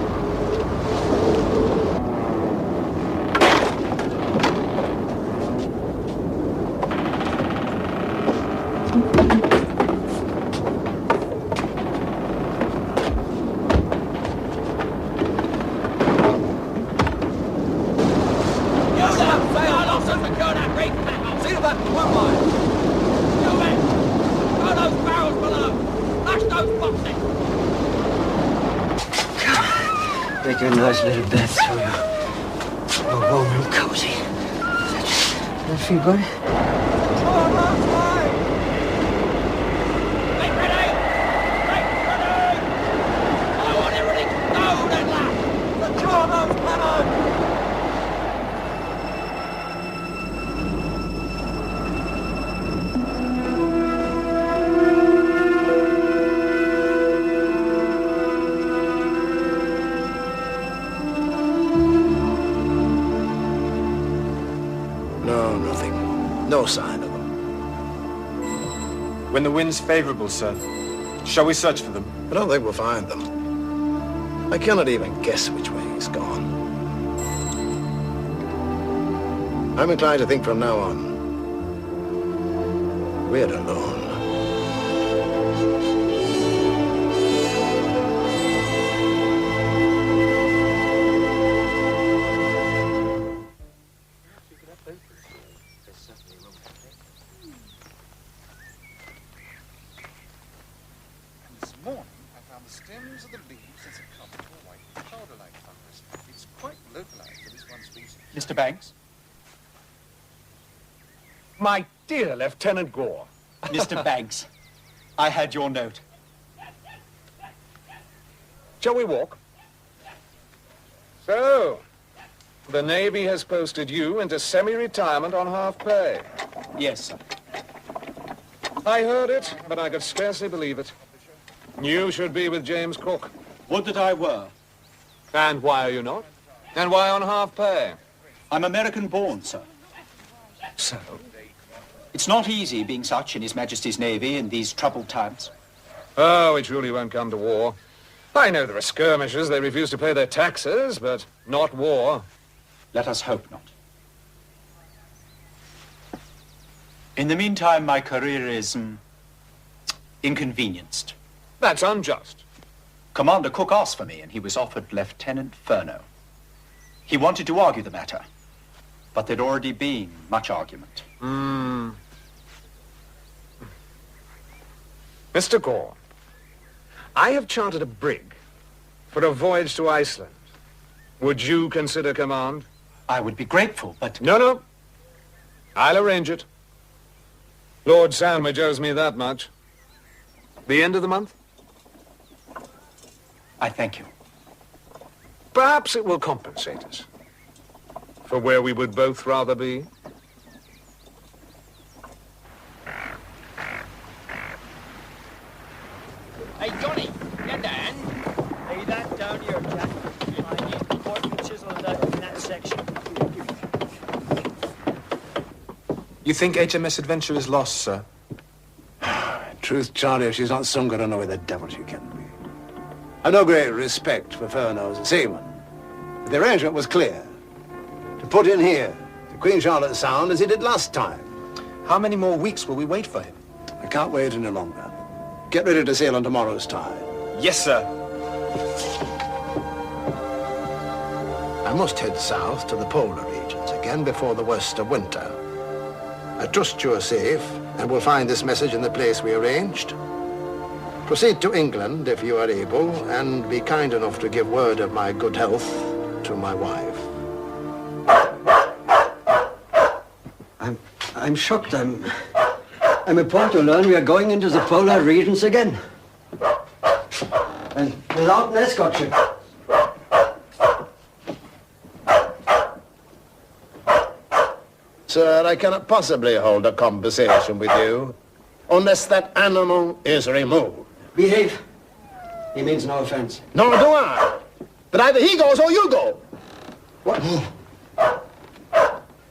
Take a nice little bath through you. You're warm and cozy. That feel good? No, nothing. No sign of them. When the wind's favorable, sir, shall we search for them? I don't think we'll find them. I cannot even guess which way he's gone. I'm inclined to think from now on, we're alone. This morning, I found the stems of the leaves as a comfortable white powder-like fungus. It's quite localized to this one species. Mr. Banks? My dear Lieutenant Gore. Mr. Banks, I had your note. Shall we walk? So, the Navy has posted you into semi-retirement on half pay. Yes, sir. I heard it, but I could scarcely believe it. You should be with James Cook. Would that I were. And why are you not? And why on half pay? I'm American-born, sir. So? It's not easy being such in His Majesty's Navy in these troubled times. Oh, it surely won't come to war. I know there are skirmishes. They refuse to pay their taxes, but not war. Let us hope not. In the meantime, my career is inconvenienced. That's unjust. Commander Cook asked for me, and he was offered Lieutenant Furneaux. He wanted to argue the matter, but there'd already been much argument. Mr. Gore, I have chartered a brig for a voyage to Iceland. Would you consider command? I would be grateful, but... No. I'll arrange it. Lord Sandwich owes me that much. The end of the month? I thank you. Perhaps it will compensate us for where we would both rather be. Hey, Johnny, get down. Lay that down here, Jack. I need the fork and chisel in that section. You think HMS Adventure is lost, sir? Truth, Charlie, if she's not soon going to know where the devil she can be. I've no great respect for Furneaux as a seaman. But the arrangement was clear. To put in here, the Queen Charlotte Sound, as he did last time. How many more weeks will we wait for him? I can't wait any longer. Get ready to sail on tomorrow's tide. Yes, sir. I must head south to the polar regions again before the worst of winter. I trust you are safe and will find this message in the place we arranged. Proceed to England if you are able, and be kind enough to give word of my good health to my wife. I'm shocked. I'm appalled to learn we are going into the polar regions again. And without an escort ship. Sir, I cannot possibly hold a conversation with you unless that animal is removed. Behave. He means no offense. Nor do I. But either he goes or you go. What?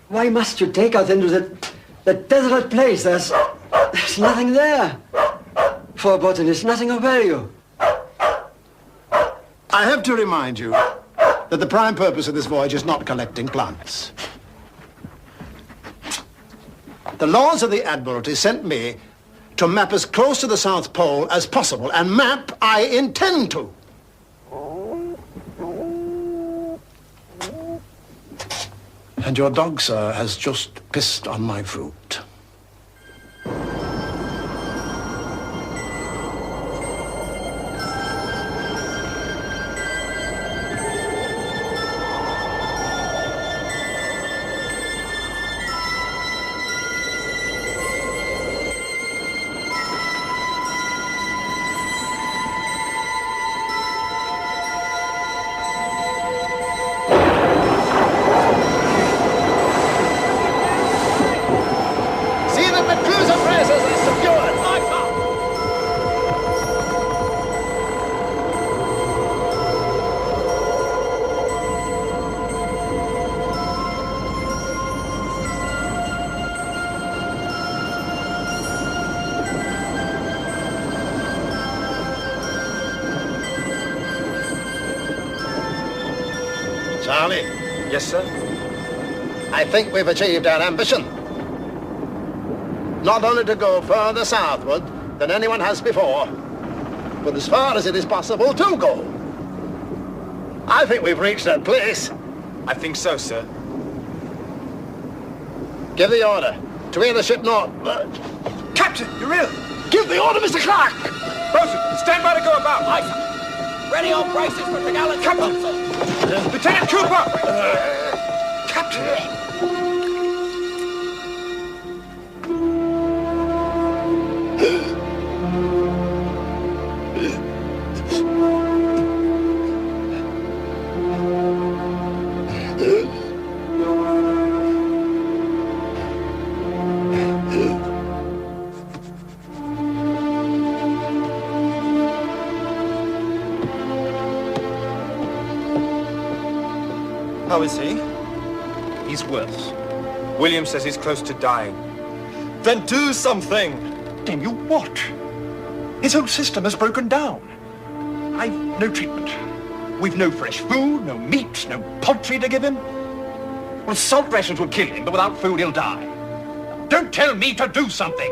Why must you take us into the desolate place? There's nothing there. For botanists, nothing of value. I have to remind you that the prime purpose of this voyage is not collecting plants. The Lords of the Admiralty sent me to map as close to the South Pole as possible, and map I intend to. And your dog, sir, has just pissed on my fruit. Charlie. Yes, sir? I think we've achieved our ambition. Not only to go further southward than anyone has before, but as far as it is possible to go. I think we've reached that place. I think so, sir. Give the order to veer the ship north. Captain, you're ill. Give the order, Mr. Clark! Bosun, stand by to go about. Aye, sir. Ready on braces for the gallant Captain! Lieutenant Cooper! Captain! How is he? He's worse. William says he's close to dying. Then do something! Then you what? His whole system has broken down. I've no treatment. We've no fresh food, no meat, no poultry to give him. Well, salt rations will kill him, but without food he'll die. Don't tell me to do something!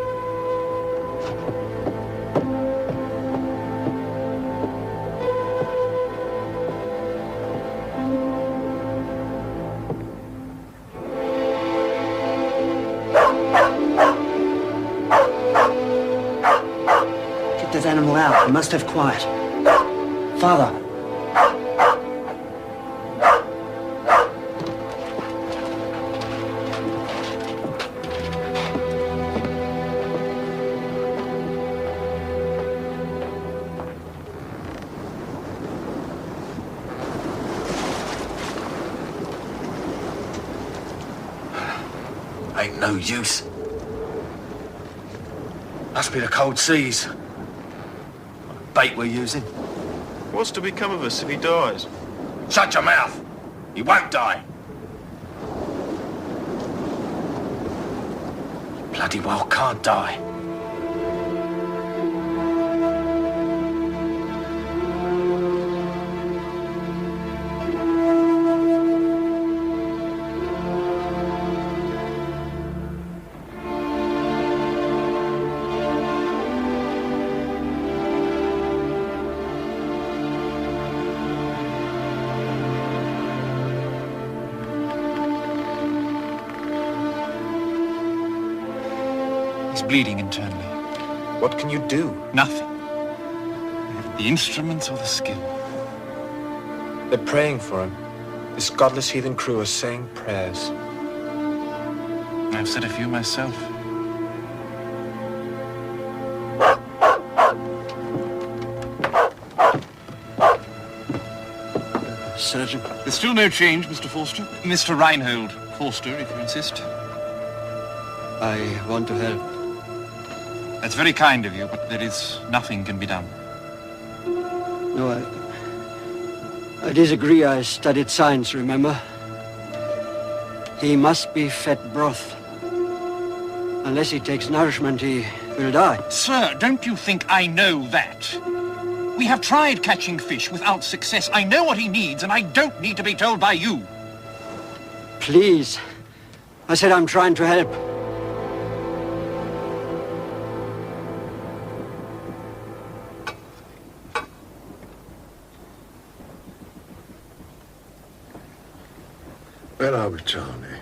Get that animal out. We must have quiet. Father. Ain't no use. Must be the cold seas. Bait we're using. What's to become of us if he dies? Shut your mouth. He won't die. bloody well can't die. He's bleeding internally. What can you do? Nothing. I haven't the instruments or the skill. They're praying for him. This godless heathen crew are saying prayers. I've said a few myself. Surgeon? There's still no change, Mr. Forster. Mr. Reinhold Forster, if you insist. I want to help. That's very kind of you, but there is nothing can be done. No, I disagree. I studied science, remember? He must be fed broth. Unless he takes nourishment, he will die. Sir, don't you think I know that? We have tried catching fish without success. I know what he needs, and I don't need to be told by you. Please. I said I'm trying to help. Where are we, Charlie?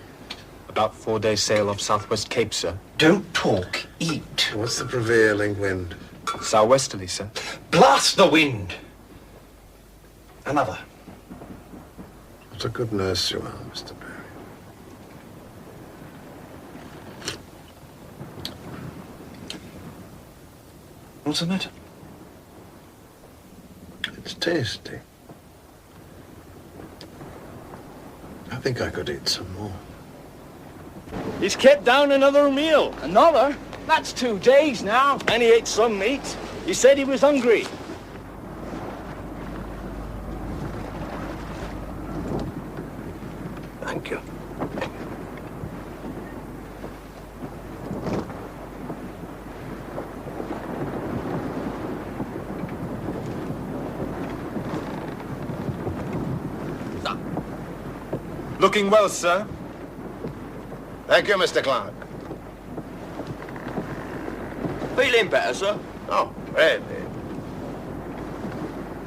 About 4 days' sail off Southwest Cape, sir. Don't talk, eat. What's the prevailing wind? Southwesterly, sir. Blast the wind! Another. What a good nurse you are, Mr. Perry. What's the matter? It's tasty. I think I could eat some more. He's kept down another meal. Another? That's 2 days now. And he ate some meat. He said he was hungry. Thank you. Looking well, sir. Thank you, Mr. Clark. Feeling better, sir? Oh, really?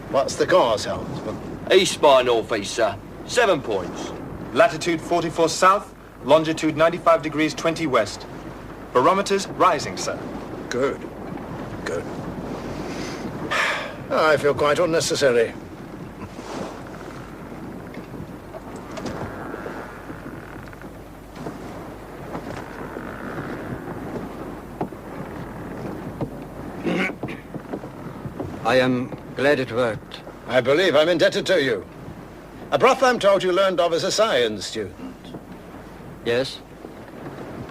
What's the cause, helmsman? East by northeast, sir. 7 points. Latitude 44 south, longitude 95 degrees 20 west. Barometers rising, sir. Good. Good. I feel quite unnecessary. I am glad it worked. I believe I'm indebted to you. A broth I'm told you learned of as a science student. Yes?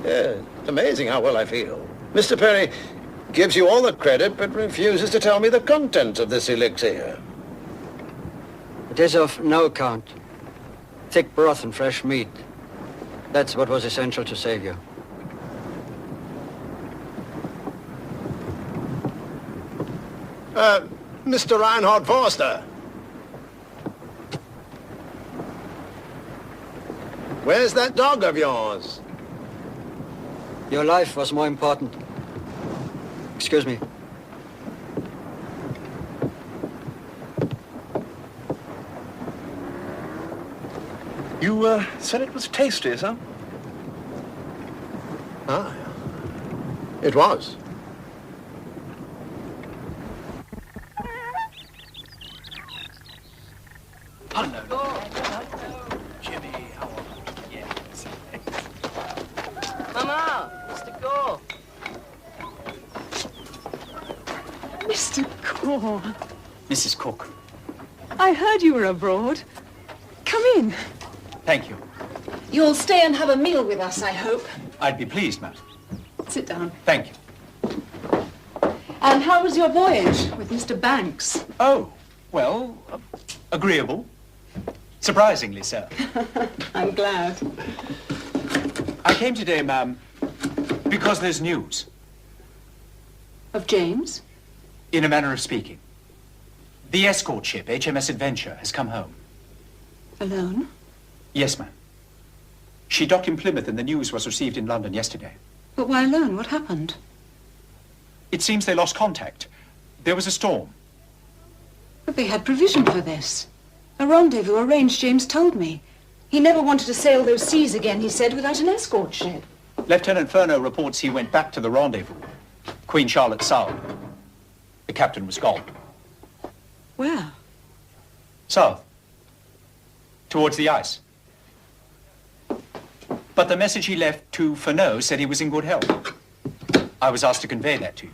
Yeah, it's amazing how well I feel. Mr. Perry gives you all the credit, but refuses to tell me the content of this elixir. It is of no account. Thick broth and fresh meat. That's what was essential to save you. Mr. Reinhold Forster. Where's that dog of yours? Your life was more important. Excuse me. You, said it was tasty, sir? Ah, it was. Mama, Mr. Gore. Mr. Gore, Mrs. Cook. I heard you were abroad. Come in. Thank you. You'll stay and have a meal with us, I hope. I'd be pleased, madam. Sit down. Thank you. And how was your voyage with Mr. Banks? Oh, well, agreeable. Surprisingly so. I'm glad. I came today, ma'am, Because there's news. Of James? In a manner of speaking. The escort ship, HMS Adventure, has come home. Alone? Yes, ma'am. She docked in Plymouth and the news was received in London yesterday. But why alone? What happened? It seems they lost contact. There was a storm. But they had provision for this. A rendezvous arranged, James told me. He never wanted to sail those seas again, he said, without an escort ship. Lieutenant Furneaux reports he went back to the rendezvous. Queen Charlotte Sound. The captain was gone. Where? South. Towards the ice. But the message he left to Furneaux said he was in good health. I was asked to convey that to you.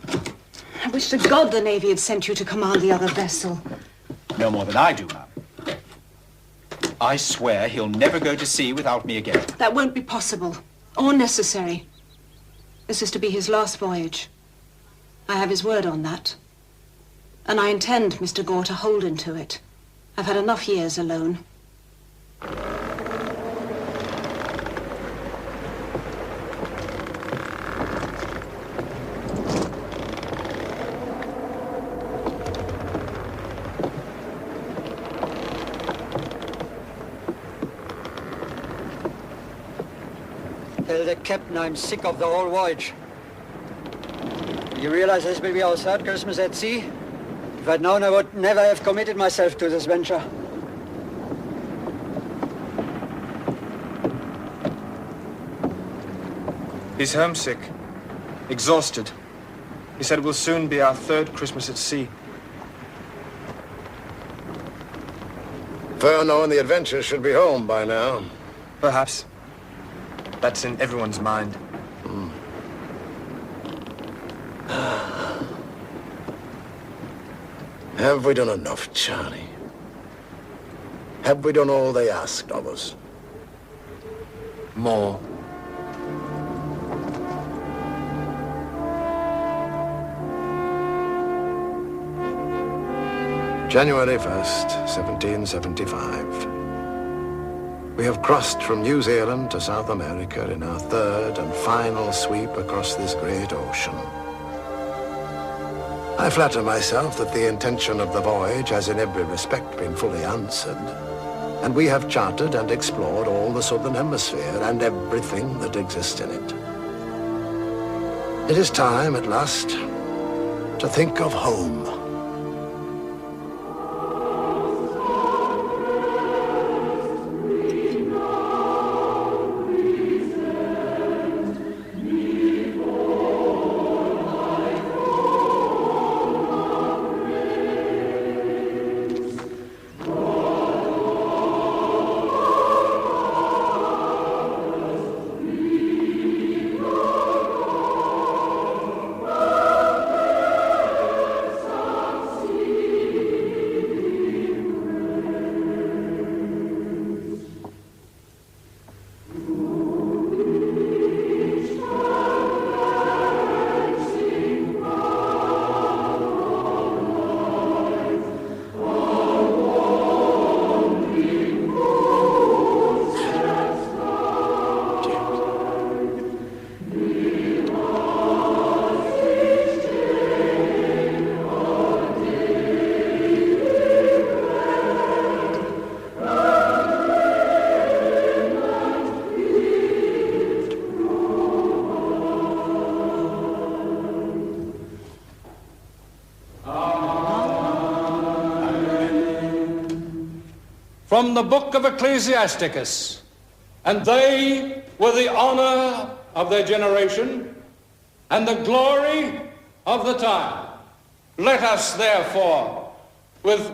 I wish to God the Navy had sent you to command the other vessel. No more than I do, ma'am. I swear he'll never go to sea without me again. That won't be possible, or necessary. This is to be his last voyage. I have his word on that. And I intend, Mr. Gore, to hold him to it. I've had enough years alone. Tell the captain I'm sick of the whole voyage. You realize this will be our third Christmas at sea? If I'd known, I would never have committed myself to this venture. He's homesick, exhausted. He said it will soon be our third Christmas at sea. Furneaux and the Adventure should be home by now. Perhaps. That's in everyone's mind. Have we done enough, Charlie? Have we done all they asked of us? More. January 1st, 1775. We have crossed from New Zealand to South America in our third and final sweep across this great ocean. I flatter myself that the intention of the voyage has in every respect been fully answered, and we have charted and explored all the southern hemisphere and everything that exists in it. It is time, at last, to think of home. From the book of Ecclesiasticus, and they were the honor of their generation and the glory of the time. Let us therefore, with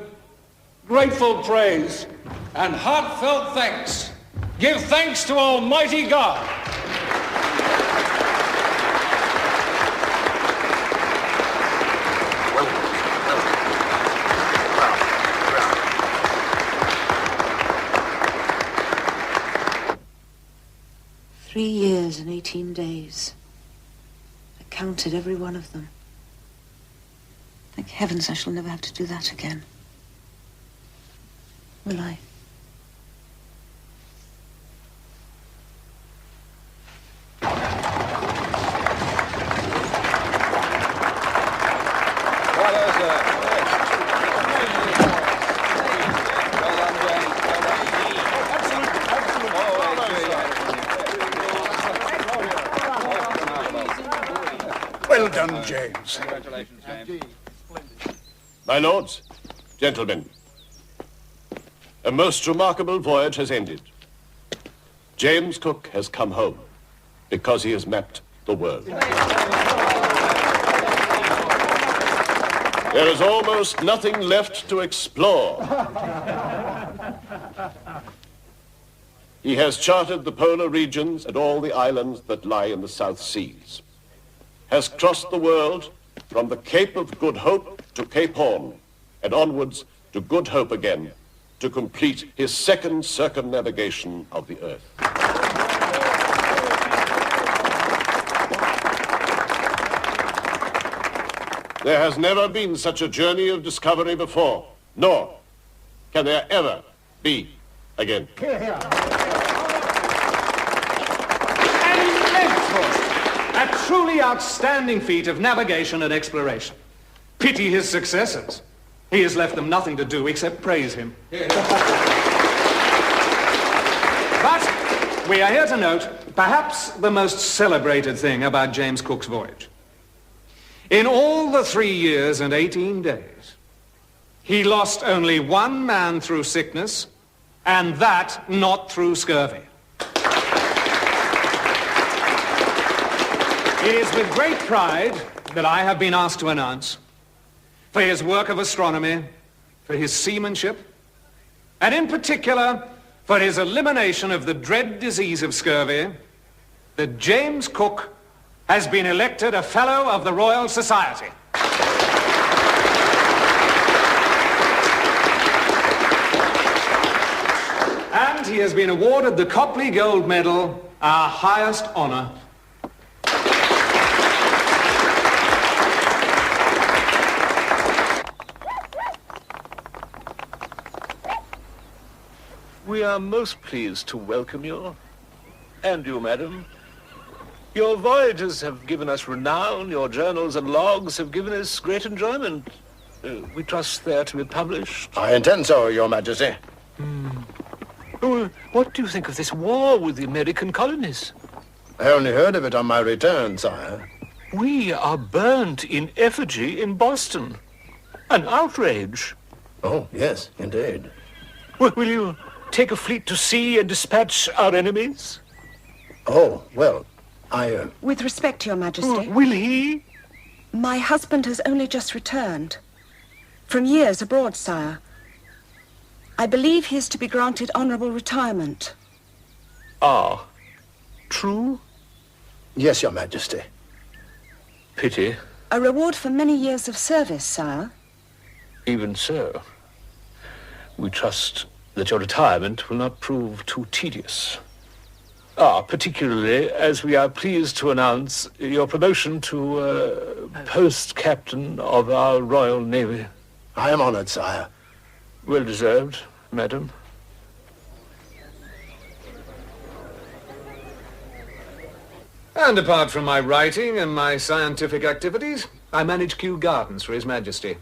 grateful praise and heartfelt thanks, give thanks to Almighty God. "3 years and 18 days. I counted every one of them. Thank heavens I shall never have to do that again. Will I? Well done, James. Congratulations, James. My lords, gentlemen, a most remarkable voyage has ended. James Cook has come home because he has mapped the world. There is almost nothing left to explore. He has charted the polar regions and all the islands that lie in the South Seas, has crossed the world from the Cape of Good Hope to Cape Horn, and onwards to Good Hope again, to complete his second circumnavigation of the Earth. There has never been such a journey of discovery before, nor can there ever be again. A truly outstanding feat of navigation and exploration. Pity his successors. He has left them nothing to do except praise him. But we are here to note perhaps the most celebrated thing about James Cook's voyage. In all the 3 years and 18 days, he lost only one man through sickness, and that not through scurvy. It is with great pride that I have been asked to announce, for his work of astronomy, for his seamanship, and in particular for his elimination of the dread disease of scurvy, that James Cook has been elected a Fellow of the Royal Society. And he has been awarded the Copley Gold Medal, our highest honor. We are most pleased to welcome you, and you, madam. Your voyages have given us renown, your journals and logs have given us great enjoyment. We trust they are to be published. I intend so, Your Majesty. What do you think of this war with the American colonies? I only heard of it on my return, sire. We are burnt in effigy in Boston. An outrage. Oh, yes, indeed. Will you take a fleet to sea and dispatch our enemies? Oh, well, With respect, Your Majesty. Will he? My husband has only just returned. From years abroad, sire. I believe he is to be granted honorable retirement. Ah, true? Yes, Your Majesty. Pity. A reward for many years of service, sire. Even so, we trust that your retirement will not prove too tedious. Particularly as we are pleased to announce your promotion to post captain of our Royal Navy. I am honored, sire. Well deserved, madam. And apart from my writing and my scientific activities, I manage Kew Gardens for His Majesty.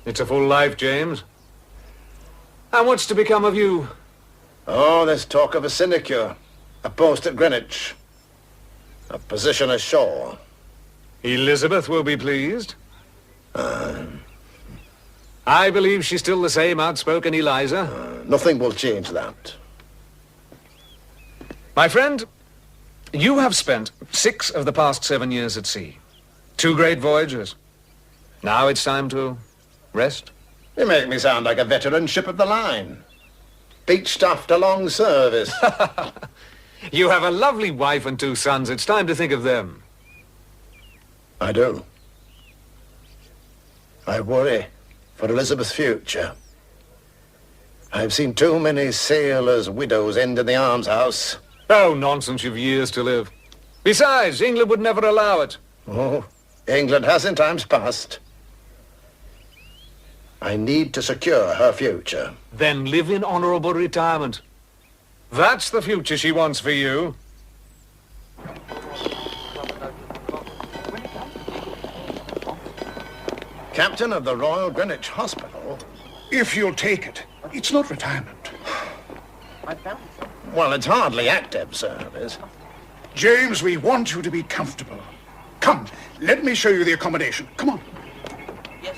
It's a full life, James. And what's to become of you? Oh, there's talk of a sinecure, a post at Greenwich, a position ashore. Elizabeth will be pleased. I believe she's still the same outspoken Eliza. Nothing will change that. My friend, you have spent 6 of the past 7 years at sea. 2 great voyages. Now it's time to rest. You make me sound like a veteran ship of the line. Beached after long service. You have a lovely wife and 2 sons. It's time to think of them. I do. I worry for Elizabeth's future. I've seen too many sailors' widows end in the almshouse. Oh, nonsense, you've years to live. Besides, England would never allow it. Oh, England has in times past. I need to secure her future. Then live in honorable retirement. That's the future she wants for you. Captain of the Royal Greenwich Hospital? If you'll take it, it's not retirement. Well, it's hardly active service. James, we want you to be comfortable. Come, Let me show you the accommodation. Come on. Yes.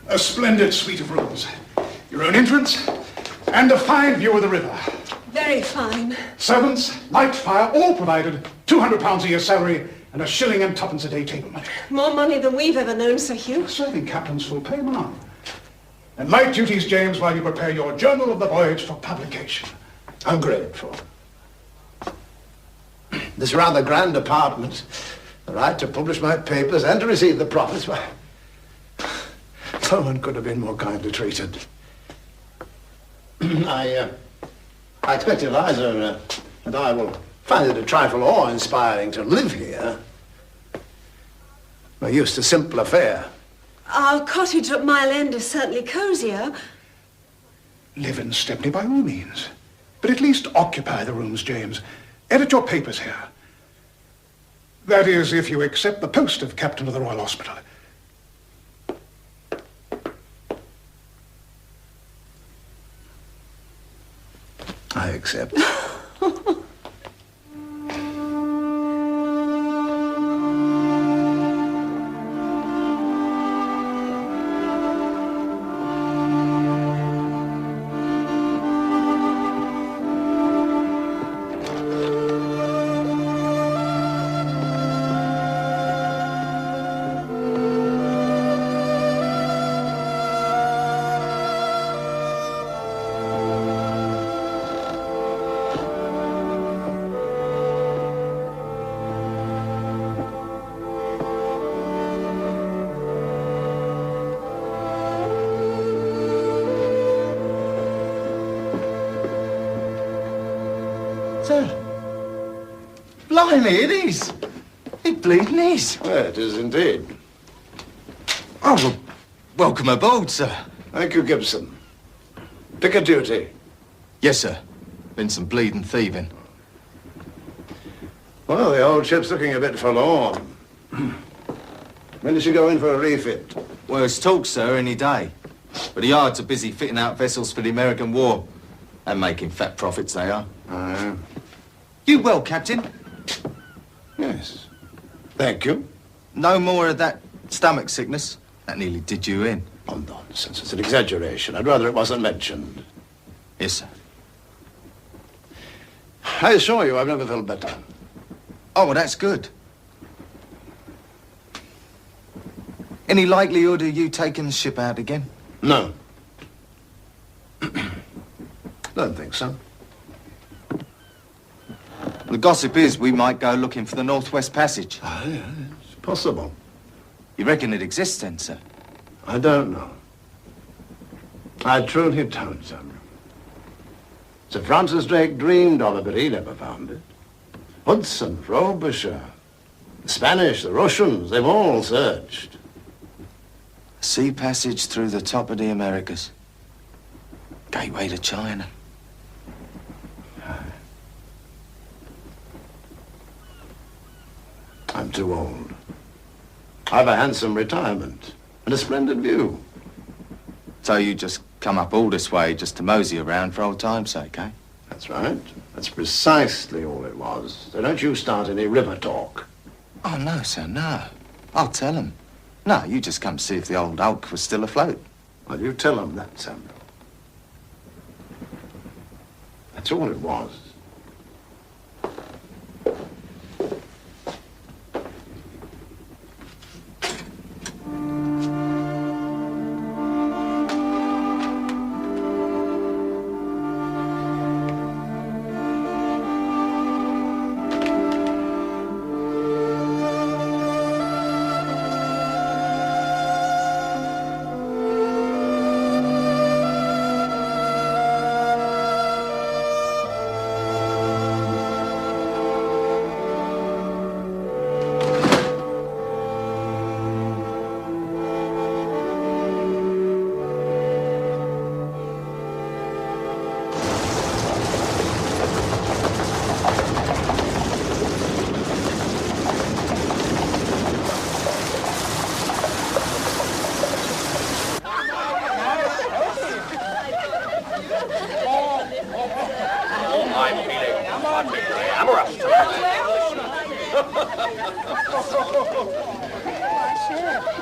A splendid suite of rooms. Your own entrance, and a fine view of the river. Very fine. Servants, light, fire, all provided. £200 a year salary, and a shilling and twopence a day table money. More money than we've ever known, Sir Hugh. Serving captain's full pay, ma'am. And light duties, James, while you prepare your journal of the voyage for publication. I'm grateful. This rather grand apartment, the right to publish my papers and to receive the profits, why, no one could have been more kindly treated. I expect Eliza and I will find it a trifle awe-inspiring to live here. We're used to simpler fare. Our cottage at Mile End is certainly cosier. Live in Stepney by all means. But at least occupy the rooms, James. Edit your papers here. That is, if you accept the post of Captain of the Royal Hospital. I accept. Blimey, it is. It bleeding is. Well, it is indeed. Oh, well, welcome aboard, sir. Thank you, Gibson. Pick a duty. Yes, sir. Been some bleeding thieving. Well, the old ship's looking a bit forlorn. When does she go in for a refit? Well, it's talk, sir, any day. But the yards are busy fitting out vessels for the American war. And making fat profits, they are. You well, Captain? Yes. Thank you. No more of that stomach sickness? That nearly did you in. Oh, nonsense. It's an exaggeration. I'd rather it wasn't mentioned. Yes, sir. I assure you, I've never felt better. Oh, well, that's good. Any likelihood of you taking the ship out again? No. Don't think so. The gossip is we might go looking for the Northwest Passage. Oh, yeah, it's possible. You reckon it exists then, sir? I don't know. I truly don't, sir. Sir Francis Drake dreamed of it, but he never found it. Hudson, Frobisher, the Spanish, the Russians, they've all searched. A sea passage through the top of the Americas. Gateway to China. I'm too old. I've a handsome retirement and a splendid view. So you just come up all this way just to mosey around for old time's sake, eh? That's right. That's precisely all it was. So don't you start any river talk. Oh, no, sir, no. I'll tell him. No, you just come see if the old hulk was still afloat. Well, you tell him that, Samuel. That's all it was. I'm feeling particularly amorous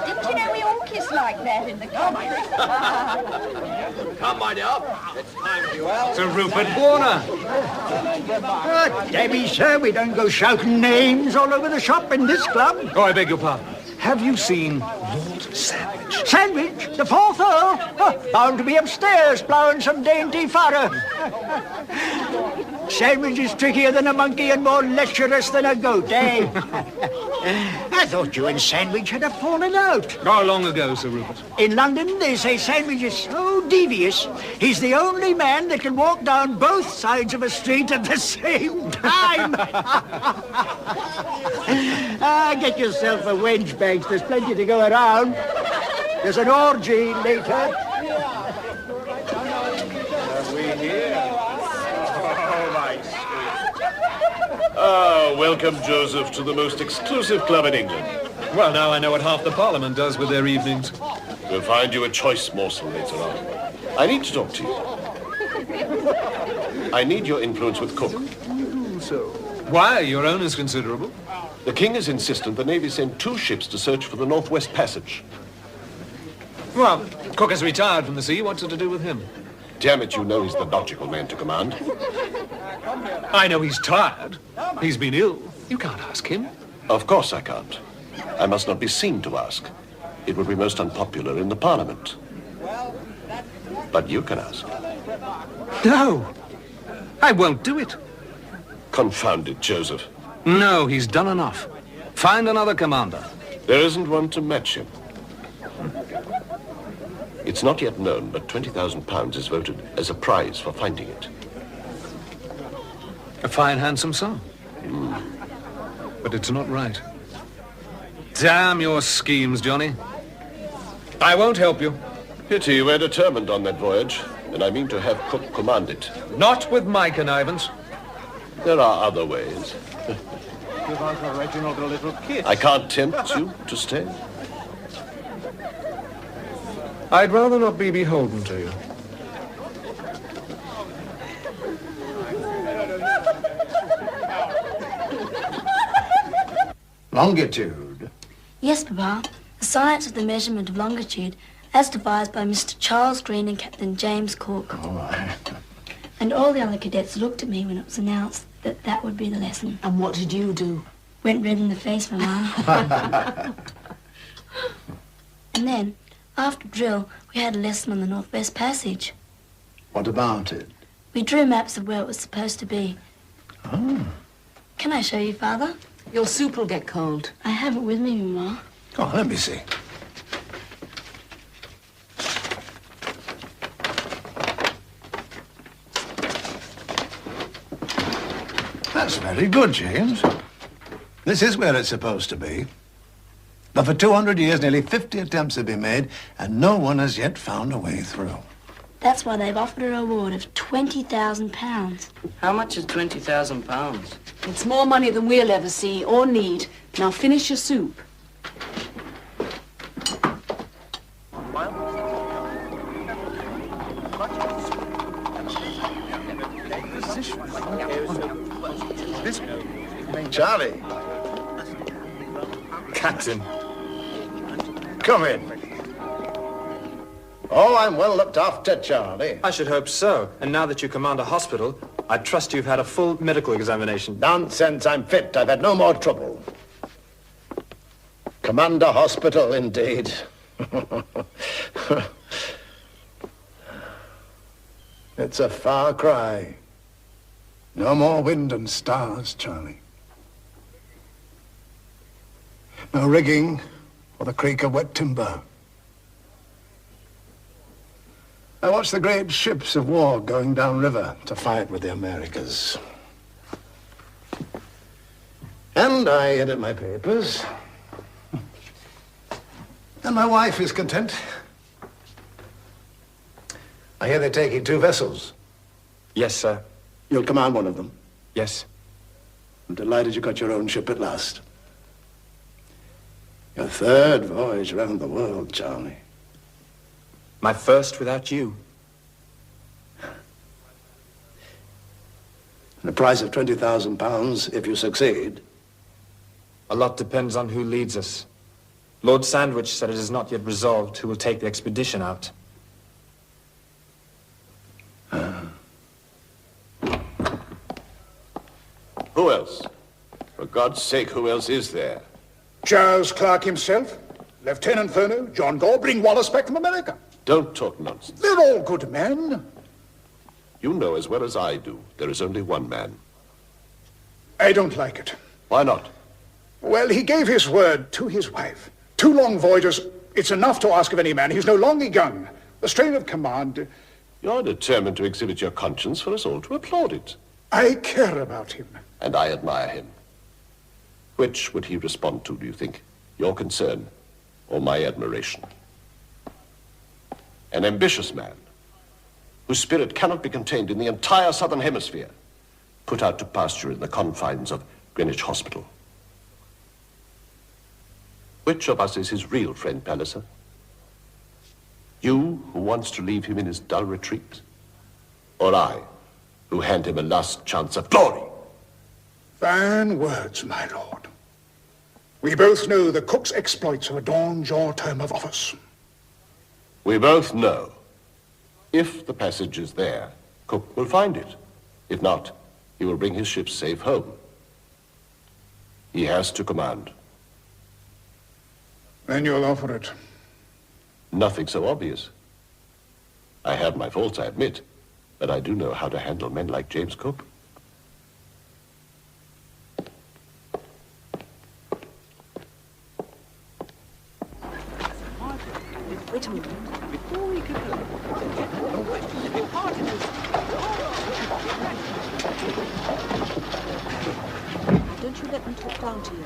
Didn't you know we all kiss like that in the country? Come, my dear. It's time to be well. Sir Rupert Warner. Debbie, sir, we don't go shouting names all over the shop in this club. Oh, I beg your pardon. Have you seen Lord Sandwich? Sandwich, the fourth Earl? Oh, bound to be upstairs plowing some dainty fodder. Sandwich is trickier than a monkey and more lecherous than a goat, eh? I thought you and Sandwich had fallen out. How long ago, Sir Rupert? In London, they say Sandwich is so devious, he's the only man that can walk down both sides of a street at the same time. Get yourself a wench, Banks. There's plenty to go around. There's an orgy later. Are we here? Oh, my sweet. Ah, welcome, Joseph, to the most exclusive club in England. Well, now I know what half the Parliament does with their evenings. We'll find you a choice morsel later on. I need to talk to you. I need your influence with Cook. So? Why? Your own is considerable. The King is insistent the Navy send 2 ships to search for the Northwest Passage. Well, Cook has retired from the sea. What's it to do with him? Damn it, you know he's the logical man to command. I know he's tired. He's been ill. You can't ask him. Of course I can't. I must not be seen to ask. It would be most unpopular in the Parliament. But you can ask. No. I won't do it. Confound it, Joseph. No, he's done enough. Find another commander. There isn't one to match him. It's not yet known, but £20,000 is voted as a prize for finding it. A fine, handsome sum. But it's not right. Damn your schemes, Johnny. I won't help you. Pity, we're determined on that voyage, and I mean to have Cook command it. Not with my connivance. There are other ways. Give Uncle Reginald a little kiss. I can't tempt you to stay. I'd rather not be beholden to you. Longitude. Yes, Papa. The science of the measurement of longitude, as devised by Mr. Charles Green and Captain James Cook. All right. And all the other cadets looked at me when it was announced that that would be the lesson. And what did you do? Went red in the face, Mama. And then, after drill, we had a lesson on the Northwest Passage. What about it? We drew maps of where it was supposed to be. Oh. Can I show you, Father? Your soup will get cold. I have it with me, Mama. Oh, let me see. That's very good, James. This is where it's supposed to be. But for 200 years, nearly 50 attempts have been made, and no one has yet found a way through. That's why they've offered a reward of £20,000. How much is £20,000? It's more money than we'll ever see or need. Now finish your soup. Charlie. Captain. Come in. Oh, I'm well looked after, Charlie. I should hope so. And now that you command a hospital, I trust you've had a full medical examination. Nonsense, I'm fit. I've had no more trouble. Commander Hospital, indeed. It's a far cry. No more wind and stars, Charlie. No rigging or the creak of wet timber. I watch the great ships of war going downriver to fight with the Americas. And I edit my papers. And my wife is content. I hear they're taking 2 vessels. Yes, sir. You'll command one of them. Yes. I'm delighted you got your own ship at last. Your 3rd voyage around the world, Charlie. My first without you. And a prize of £20,000 if you succeed. A lot depends on who leads us. Lord Sandwich said it is not yet resolved who will take the expedition out. Who else? For God's sake, who else is there? Charles Clark himself, Lieutenant Furneaux, John Gore, bring Wallace back from America. Don't talk nonsense. They're all good men. You know as well as I do, there is only one man. I don't like it. Why not? Well, he gave his word to his wife. 2 long voyages, it's enough to ask of any man. He's no longer young. The strain of command... You're determined to exhibit your conscience for us all to applaud it. I care about him. And I admire him. Which would he respond to, do you think? Your concern or my admiration? An ambitious man whose spirit cannot be contained in the entire southern hemisphere, put out to pasture in the confines of Greenwich Hospital. Which of us is his real friend, Palliser? You, who wants to leave him in his dull retreat? Or I, who hand him a last chance of glory? Fine words, my lord. We both know the cook's exploits have adorned your term of office. We both know. If the passage is there, Cook will find it. If not, he will bring his ship safe home. He has to command. Then you'll offer it. Nothing so obvious. I have my faults, I admit, but I do know how to handle men like James Cook. Wait a minute. Before we could go. Don't you let them talk down to you.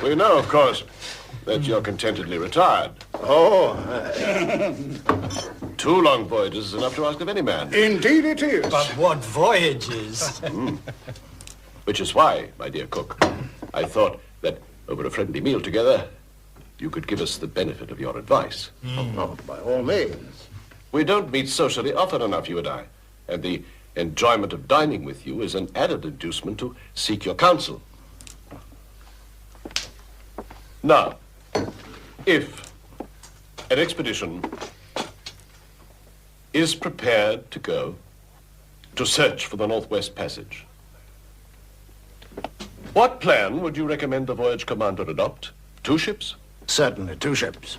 We know, of course, that you're contentedly retired. Oh. 2 long voyages is enough to ask of any man. Indeed it is. But what voyages? Which is why, my dear Cook, I thought that over a friendly meal together, you could give us the benefit of your advice. Oh, by all means. We don't meet socially often enough, you and I, and the enjoyment of dining with you is an added inducement to seek your counsel. Now, if an expedition is prepared to go to search for the Northwest Passage, what plan would you recommend the voyage commander adopt? 2 ships? Certainly 2 ships.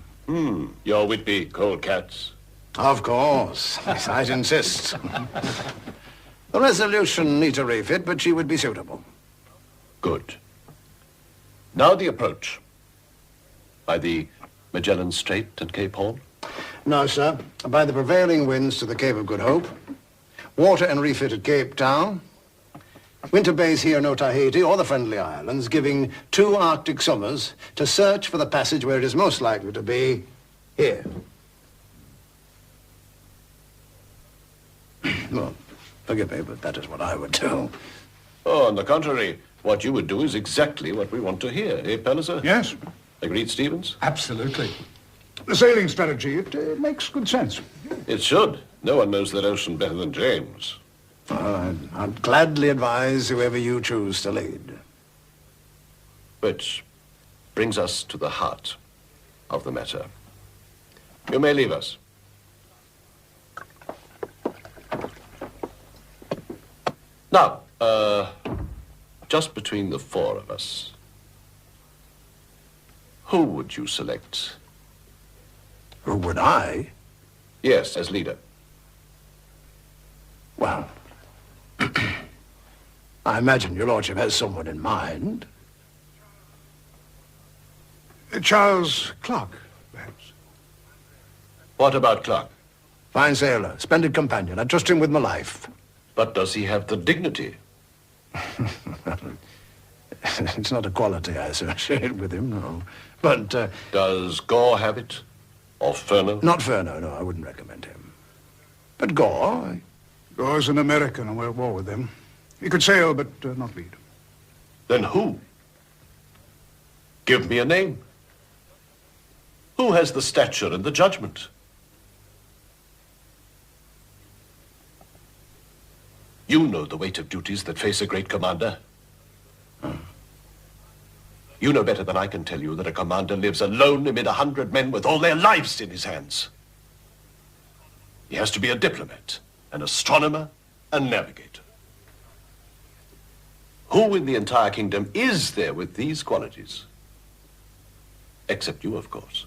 Your Whitby cold cats. Of course. Yes, I'd insist. The Resolution needs a refit, but she would be suitable. Good. Now the approach. By the Magellan Strait and Cape Horn? No, sir. By the prevailing winds to the Cape of Good Hope, water and refit at Cape Town, winter base here, no Tahiti, or the Friendly Islands, giving 2 Arctic summers to search for the passage where it is most likely to be, here. Well, forgive me, but that is what I would do. Oh, on the contrary, what you would do is exactly what we want to hear, eh, Palliser? Yes. Agreed, Stevens? Absolutely. The sailing strategy, it makes good sense. It should. No one knows that ocean better than James. I'd gladly advise whoever you choose to lead. Which brings us to the heart of the matter. You may leave us. Now, just between the 4 of us, who would you select? Who would I? Yes, as leader. Well, I imagine your lordship has someone in mind. Charles Clark, perhaps. What about Clark? Fine sailor, splendid companion. I trust him with my life. But does he have the dignity? It's not a quality I associate with him, no. But, Does Gore have it? Or Furneaux? Not Furneaux, no, I wouldn't recommend him. But Gore... Gore's an American, and we're at war with them. He could sail, but not lead. Then who? Give me a name. Who has the stature and the judgment? You know the weight of duties that face a great commander. You know better than I can tell you that a commander lives alone amid 100 men with all their lives in his hands. He has to be a diplomat, an astronomer, a navigator. Who in the entire kingdom is there with these qualities? Except you, of course.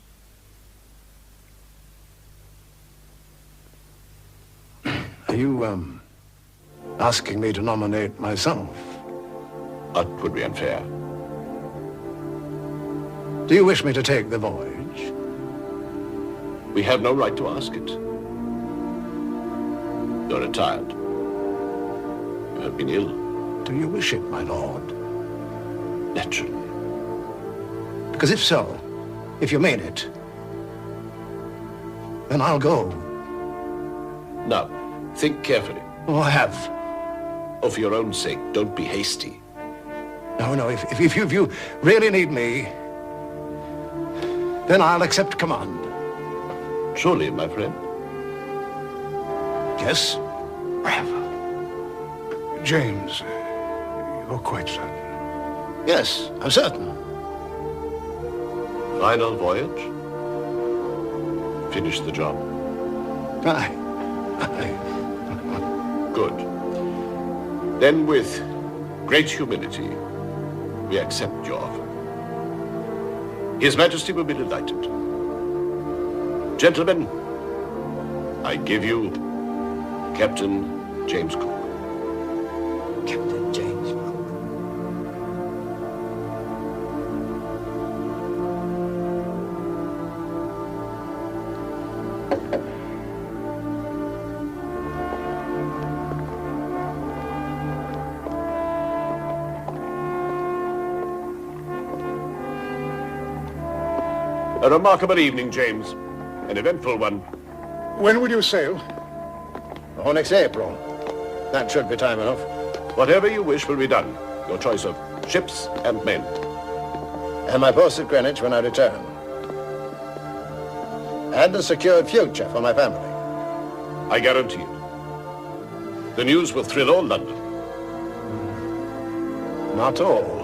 Are you, asking me to nominate myself? That would be unfair. Do you wish me to take the voyage? We have no right to ask it. You're retired. You have been ill. Do you wish it, my lord? Naturally. Because if so, if you mean it, then I'll go. Now, think carefully. Oh, I have. Oh, for your own sake, don't be hasty. No, if you really need me, then I'll accept command. Surely, my friend. Yes? James, you're quite certain? Yes, I'm certain. Final voyage? Finish the job? Aye. Good. Then with great humility, we accept your offer. His Majesty will be delighted. Gentlemen, I give you Captain James Cook. Captain James Cook. A remarkable evening, James. An eventful one. When will you sail? Oh, next April. That should be time enough. Whatever you wish will be done. Your choice of ships and men. And my post at Greenwich when I return. And a secured future for my family. I guarantee it. The news will thrill all London. Not all.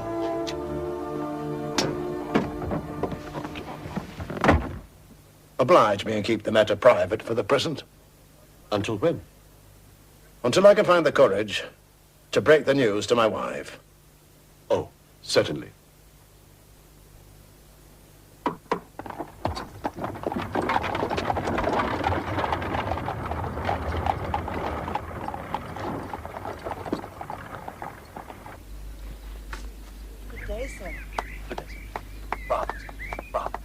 Oblige me and keep the matter private for the present. Until when? Until I can find the courage to break the news to my wife. Oh, certainly. Good day, sir. Good day, sir. Bravo, bravo.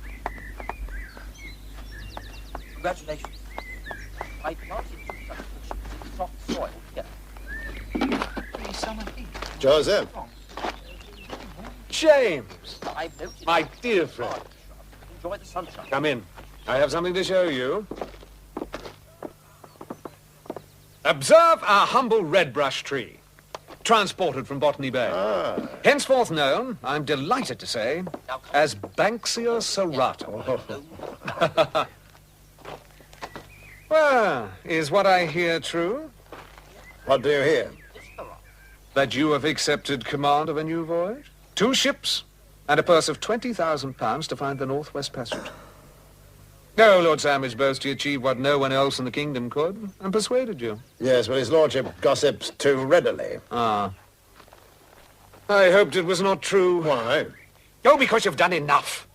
Congratulations. I planted you such a in soft soil here. Please, someone here. Joseph. James, I've noted my dear friend. Enjoy the sunshine. Come in. I have something to show you. Observe our humble red brush tree, transported from Botany Bay. Henceforth known, I'm delighted to say, as Banksia serrata. Well, is what I hear true? What do you hear? That you have accepted command of a new voyage? 2 ships and a purse of £20,000 to find the Northwest Passage. Oh, Lord Sandwich boasts he achieved what no one else in the kingdom could, and persuaded you. Yes, but his lordship gossips too readily. Ah. I hoped it was not true. Why? Oh, because you've done enough.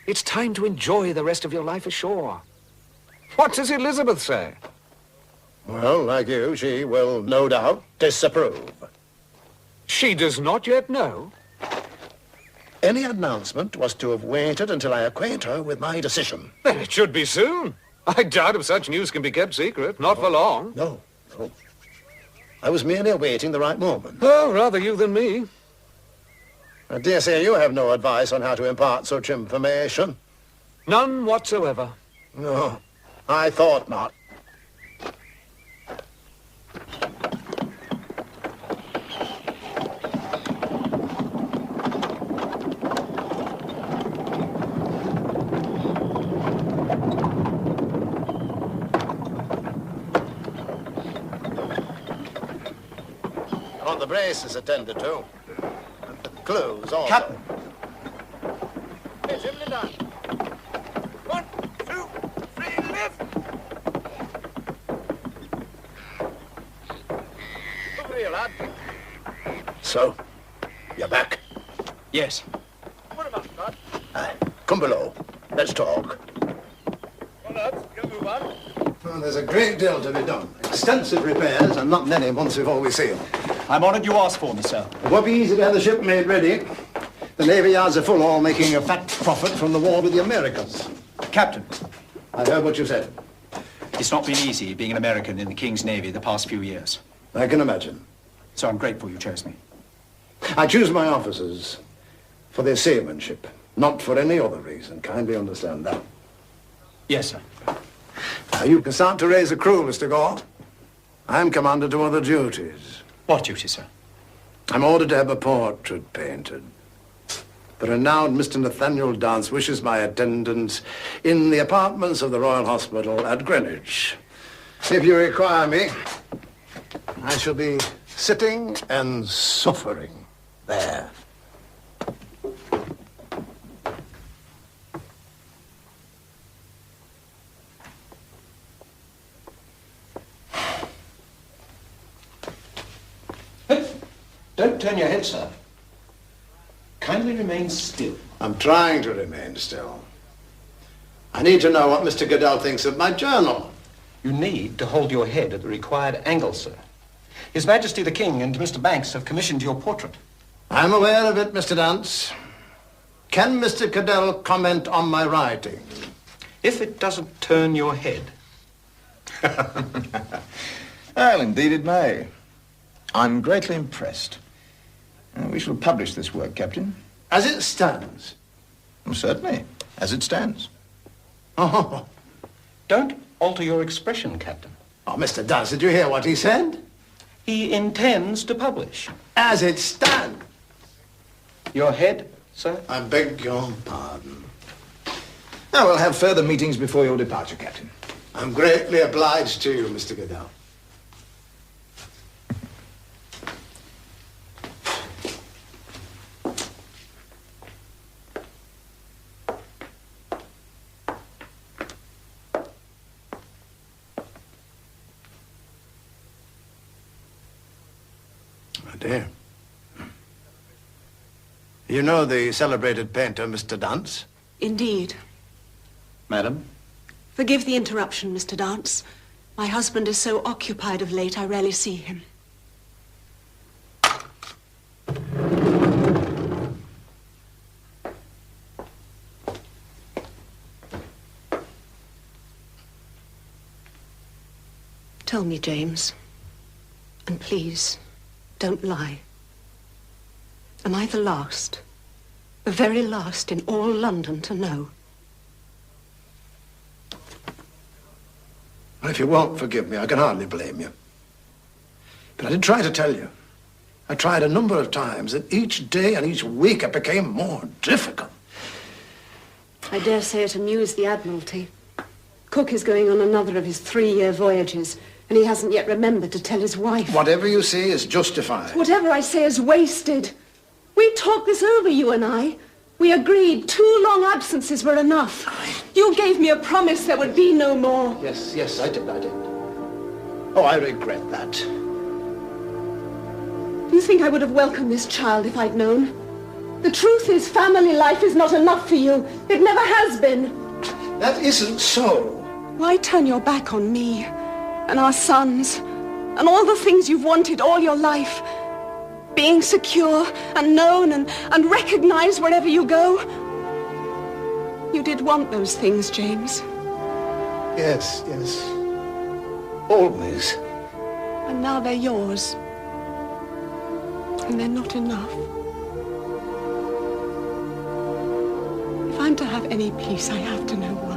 It's time to enjoy the rest of your life ashore. What does Elizabeth say? Well, like you, she will no doubt disapprove. She does not yet know. Any announcement was to have waited until I acquaint her with my decision. Then it should be soon. I doubt if such news can be kept secret. Not for long. No. I was merely awaiting the right moment. Oh, rather you than me. I dare say you have no advice on how to impart such information. None whatsoever. No, I thought not. the brace is attended to. And the clues also. Captain. Hey, Jim, down. 1, 2, 3, lift! Over here, lad. So, you're back. Yes. What about, lad? Come below. Let's talk. Well, lads, you move on. Well, there's a great deal to be done. Extensive repairs, and not many months before we sail. I'm honoured you asked for me, sir. It won't be easy to have the ship made ready. The Navy yards are full, all making a fat profit from the war with the Americans. Captain. I heard what you said. It's not been easy being an American in the King's Navy the past few years. I can imagine. So I'm grateful you chose me. I choose my officers for their seamanship, not for any other reason. Kindly understand that. Yes, sir. Now, you can start to raise a crew, Mr. Gore. I'm commanded to other duties. What duty, sir? I'm ordered to have a portrait painted. The renowned Mr. Nathaniel Dance wishes my attendance in the apartments of the Royal Hospital at Greenwich. If you require me, I shall be sitting and suffering there. Don't turn your head, sir. Kindly remain still. I'm trying to remain still. I need to know what Mr. Goodell thinks of my journal. You need to hold your head at the required angle, sir. His Majesty the King and Mr. Banks have commissioned your portrait. I'm aware of it, Mr. Dance. Can Mr. Goodell comment on my writing? If it doesn't turn your head. Well, indeed it may. I'm greatly impressed. We shall publish this work, Captain. As it stands? Certainly, as it stands. Oh. Don't alter your expression, Captain. Oh, Mr. Dance, did you hear what he said? He intends to publish. As it stands? Your head, sir? I beg your pardon. Now, we'll have further meetings before your departure, Captain. I'm greatly obliged to you, Mr. Goodell. Dear. You know the celebrated painter, Mr. Dance? Indeed. Madam? Forgive the interruption, Mr. Dance. My husband is so occupied of late, I rarely see him. Tell me, James, and please, don't lie. Am I the last, the very last in all London to know? Well, if you won't forgive me, I can hardly blame you. But I did try to tell you. I tried a number of times, and each day and each week it became more difficult. I dare say it amused the Admiralty. Cook is going on another of his 3-year voyages, and he hasn't yet remembered to tell his wife. Whatever you say is justified. Whatever I say is wasted. We talked this over, you and I. We agreed 2 long absences were enough. You gave me a promise there would be no more. Yes, I did. Oh, I regret that. Do you think I would have welcomed this child if I'd known? The truth is, family life is not enough for you. It never has been. That isn't so. Why turn your back on me and our sons and all the things you've wanted all your life? Being secure and known and recognized wherever you go. You did want those things, James. Yes. Always. And now they're yours. And they're not enough. If I'm to have any peace, I have to know why.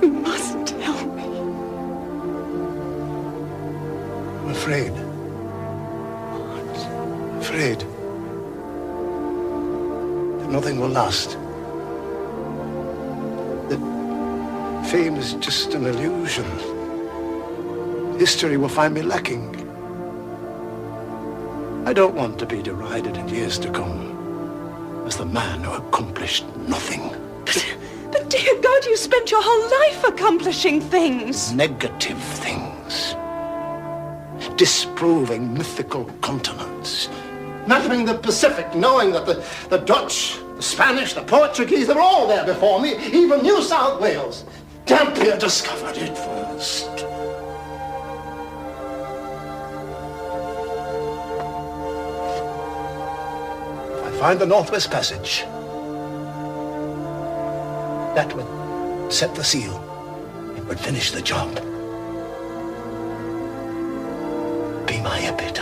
You must tell me. I'm afraid. Afraid that nothing will last. That fame is just an illusion. History will find me lacking. I don't want to be derided in years to come as the man who accomplished nothing. But dear God, you spent your whole life accomplishing things. Negative things. Disproving mythical continents. Mapping the Pacific, knowing that the Dutch, the Spanish, the Portuguese, they're all there before me, even New South Wales. Dampier discovered it first. If I find the Northwest Passage, that would set the seal. It would finish the job. Be my epitaph.